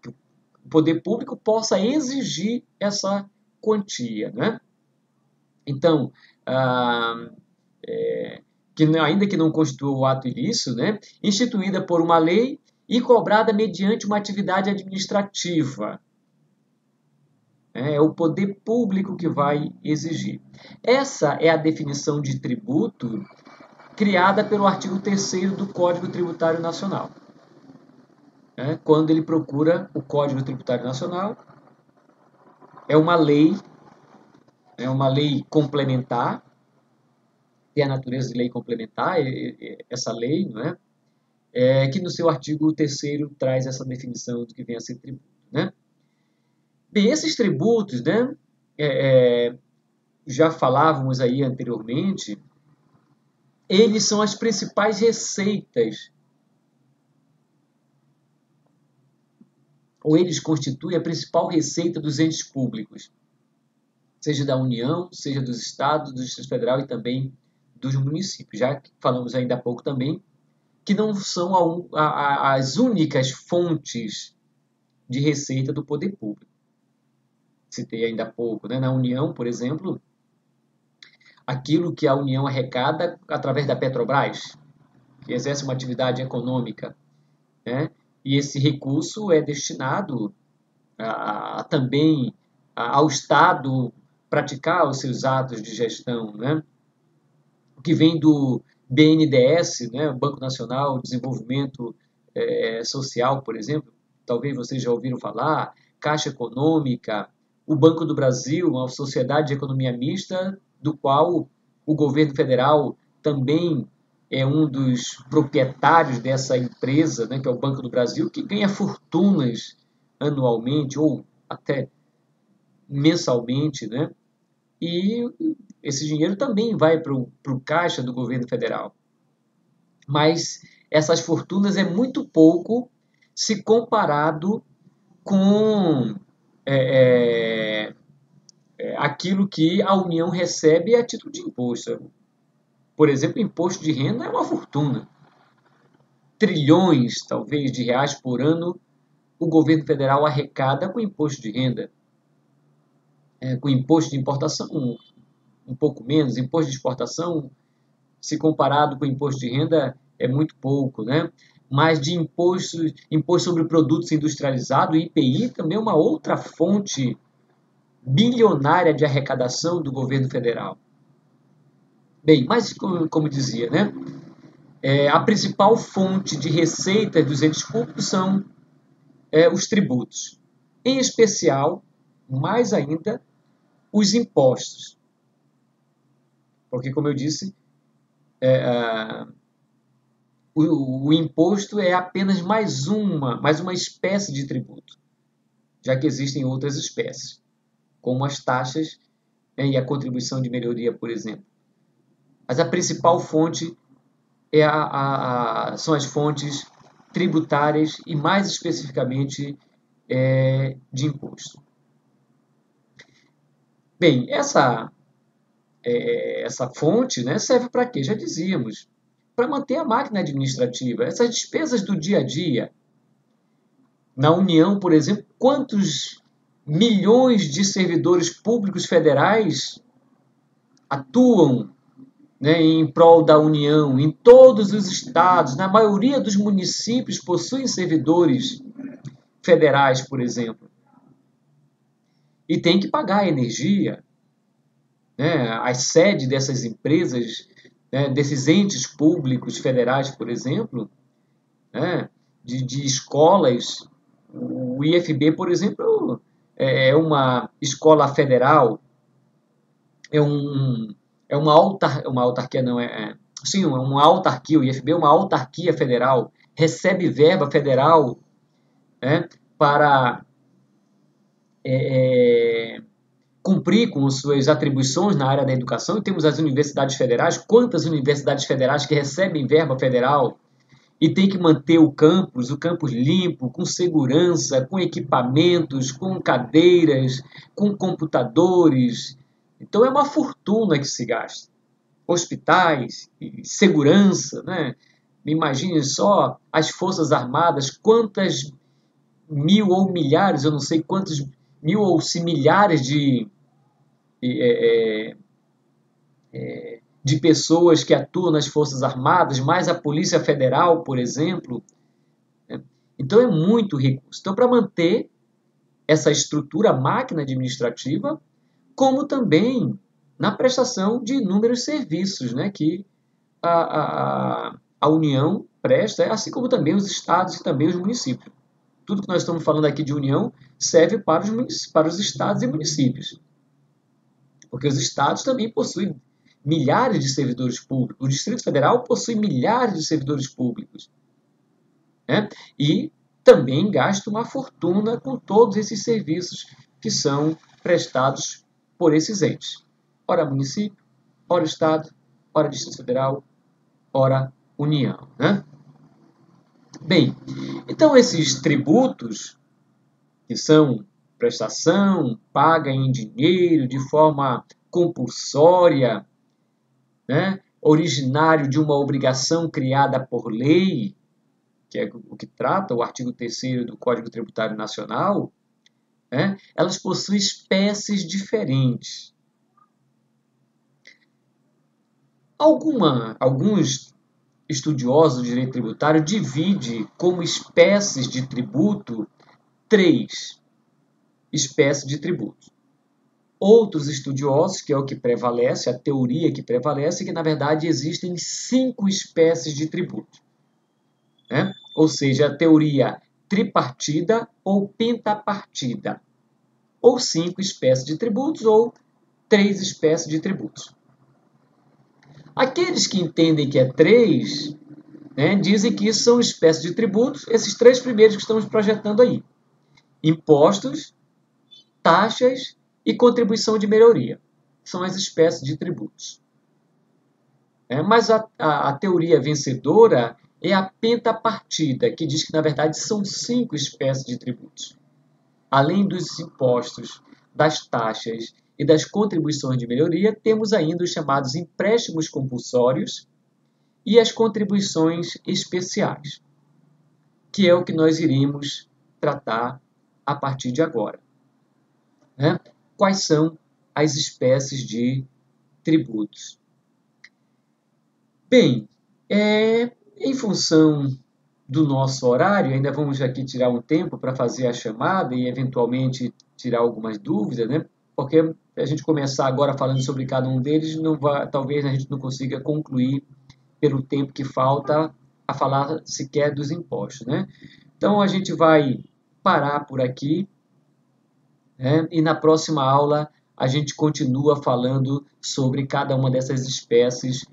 Que o poder público possa exigir essa quantia. Né? Então, ainda que não constitua o ato ilícito, né, instituída por uma lei e cobrada mediante uma atividade administrativa. É o poder público que vai exigir. Essa é a definição de tributo criada pelo artigo 3º do Código Tributário Nacional. Quando ele procura o Código Tributário Nacional, é uma lei complementar, tem a natureza de lei complementar, essa lei, não é? Que no seu artigo 3º traz essa definição do que vem a ser tributo. Né? Bem, esses tributos, né, já falávamos aí anteriormente, eles são as principais receitas, ou eles constituem a principal receita dos entes públicos, seja da União, seja dos estados, do Distrito Federal e também dos municípios. Já que falamos ainda há pouco também, que não são as únicas fontes de receita do poder público. Citei ainda há pouco, né? Na União, por exemplo, aquilo que a União arrecada através da Petrobras, que exerce uma atividade econômica, né? E esse recurso é destinado também ao Estado praticar os seus atos de gestão, né? O que vem do BNDES, né? O Banco Nacional de Desenvolvimento Social, por exemplo, talvez vocês já ouviram falar, Caixa Econômica, o Banco do Brasil, uma sociedade de economia mista, do qual o governo federal também é um dos proprietários dessa empresa, né, que é o Banco do Brasil, que ganha fortunas anualmente ou até mensalmente, né? E esse dinheiro também vai para o caixa do governo federal. Mas essas fortunas é muito pouco se comparado com aquilo que a União recebe a título de imposto. Por exemplo, imposto de renda é uma fortuna. Trilhões, talvez, de reais por ano o governo federal arrecada com imposto de renda. Com imposto de importação, um pouco menos. Imposto de exportação, se comparado com imposto de renda, é muito pouco, né? Mas de imposto sobre produtos industrializados, IPI, também é uma outra fonte bilionária de arrecadação do governo federal. Bem, mas como dizia, né? A principal fonte de receita dos entes públicos são os tributos. Em especial, mais ainda, os impostos. Porque, como eu disse, o imposto é apenas mais uma espécie de tributo. já que existem outras espécies, como as taxas, né, e a contribuição de melhoria, por exemplo. Mas a principal fonte são as fontes tributárias e, mais especificamente, de imposto. Bem, essa fonte, né, serve para quê? Já dizíamos, para manter a máquina administrativa. Essas despesas do dia a dia. Na União, por exemplo, quantos milhões de servidores públicos federais atuam, né, em prol da União? Em todos os estados, na maioria dos municípios, possuem servidores federais, por exemplo. E tem que pagar a energia, né, as sedes dessas empresas, né, desses entes públicos federais, por exemplo, né, de escolas. O IFB, por exemplo, é uma escola federal, uma autarquia, não sim, uma autarquia. O IFB é uma autarquia federal, recebe verba federal, né, para cumprir com suas atribuições na área da educação. E temos as universidades federais. Quantas universidades federais que recebem verba federal e tem que manter o campus limpo, com segurança, com equipamentos, com cadeiras, com computadores. Então é uma fortuna que se gasta. Hospitais, segurança, né? Imagine só as Forças Armadas, quantas mil ou milhares, eu não sei quantos mil ou se milhares de pessoas que atuam nas Forças Armadas, mais a Polícia Federal, por exemplo. Então é muito recurso. Então, para manter essa estrutura, a máquina administrativa, como também na prestação de inúmeros serviços, né, que a União presta, assim como também os estados e também os municípios. Tudo que nós estamos falando aqui de União serve para os estados e municípios. Porque os estados também possuem milhares de servidores públicos. O Distrito Federal possui milhares de servidores públicos, né? E também gasta uma fortuna com todos esses serviços que são prestados por esses entes. Ora município, ora Estado, ora Distrito Federal, ora União, né? Bem, então esses tributos, que são prestação paga em dinheiro de forma compulsória, né, originário de uma obrigação criada por lei, que é o que trata o artigo 3º do Código Tributário Nacional, né, elas possuem espécies diferentes. Alguns estudiosos do direito tributário dividem como espécies de tributo 3 espécies de tributos. Outros estudiosos, que é o que prevalece, a teoria que prevalece, é que na verdade existem 5 espécies de tributos, né? Ou seja, a teoria tripartida ou pentapartida, ou 5 espécies de tributos, ou 3 espécies de tributos. Aqueles que entendem que é 3, né, dizem que isso são espécies de tributos, esses 3 primeiros que estamos projetando aí: impostos, taxas e contribuição de melhoria. São as espécies de tributos. Mas a teoria vencedora é a pentapartida, que diz que, na verdade, são 5 espécies de tributos. Além dos impostos, das taxas e das contribuições de melhoria, temos ainda os chamados empréstimos compulsórios e as contribuições especiais, que é o que nós iremos tratar a partir de agora. Quais são as espécies de tributos? Bem, em função do nosso horário, ainda vamos aqui tirar um tempo para fazer a chamada e eventualmente tirar algumas dúvidas, né? Porque a gente começar agora falando sobre cada um deles, talvez a gente não consiga concluir pelo tempo que falta a falar sequer dos impostos, né? Então a gente vai parar por aqui. E na próxima aula a gente continua falando sobre cada uma dessas espécies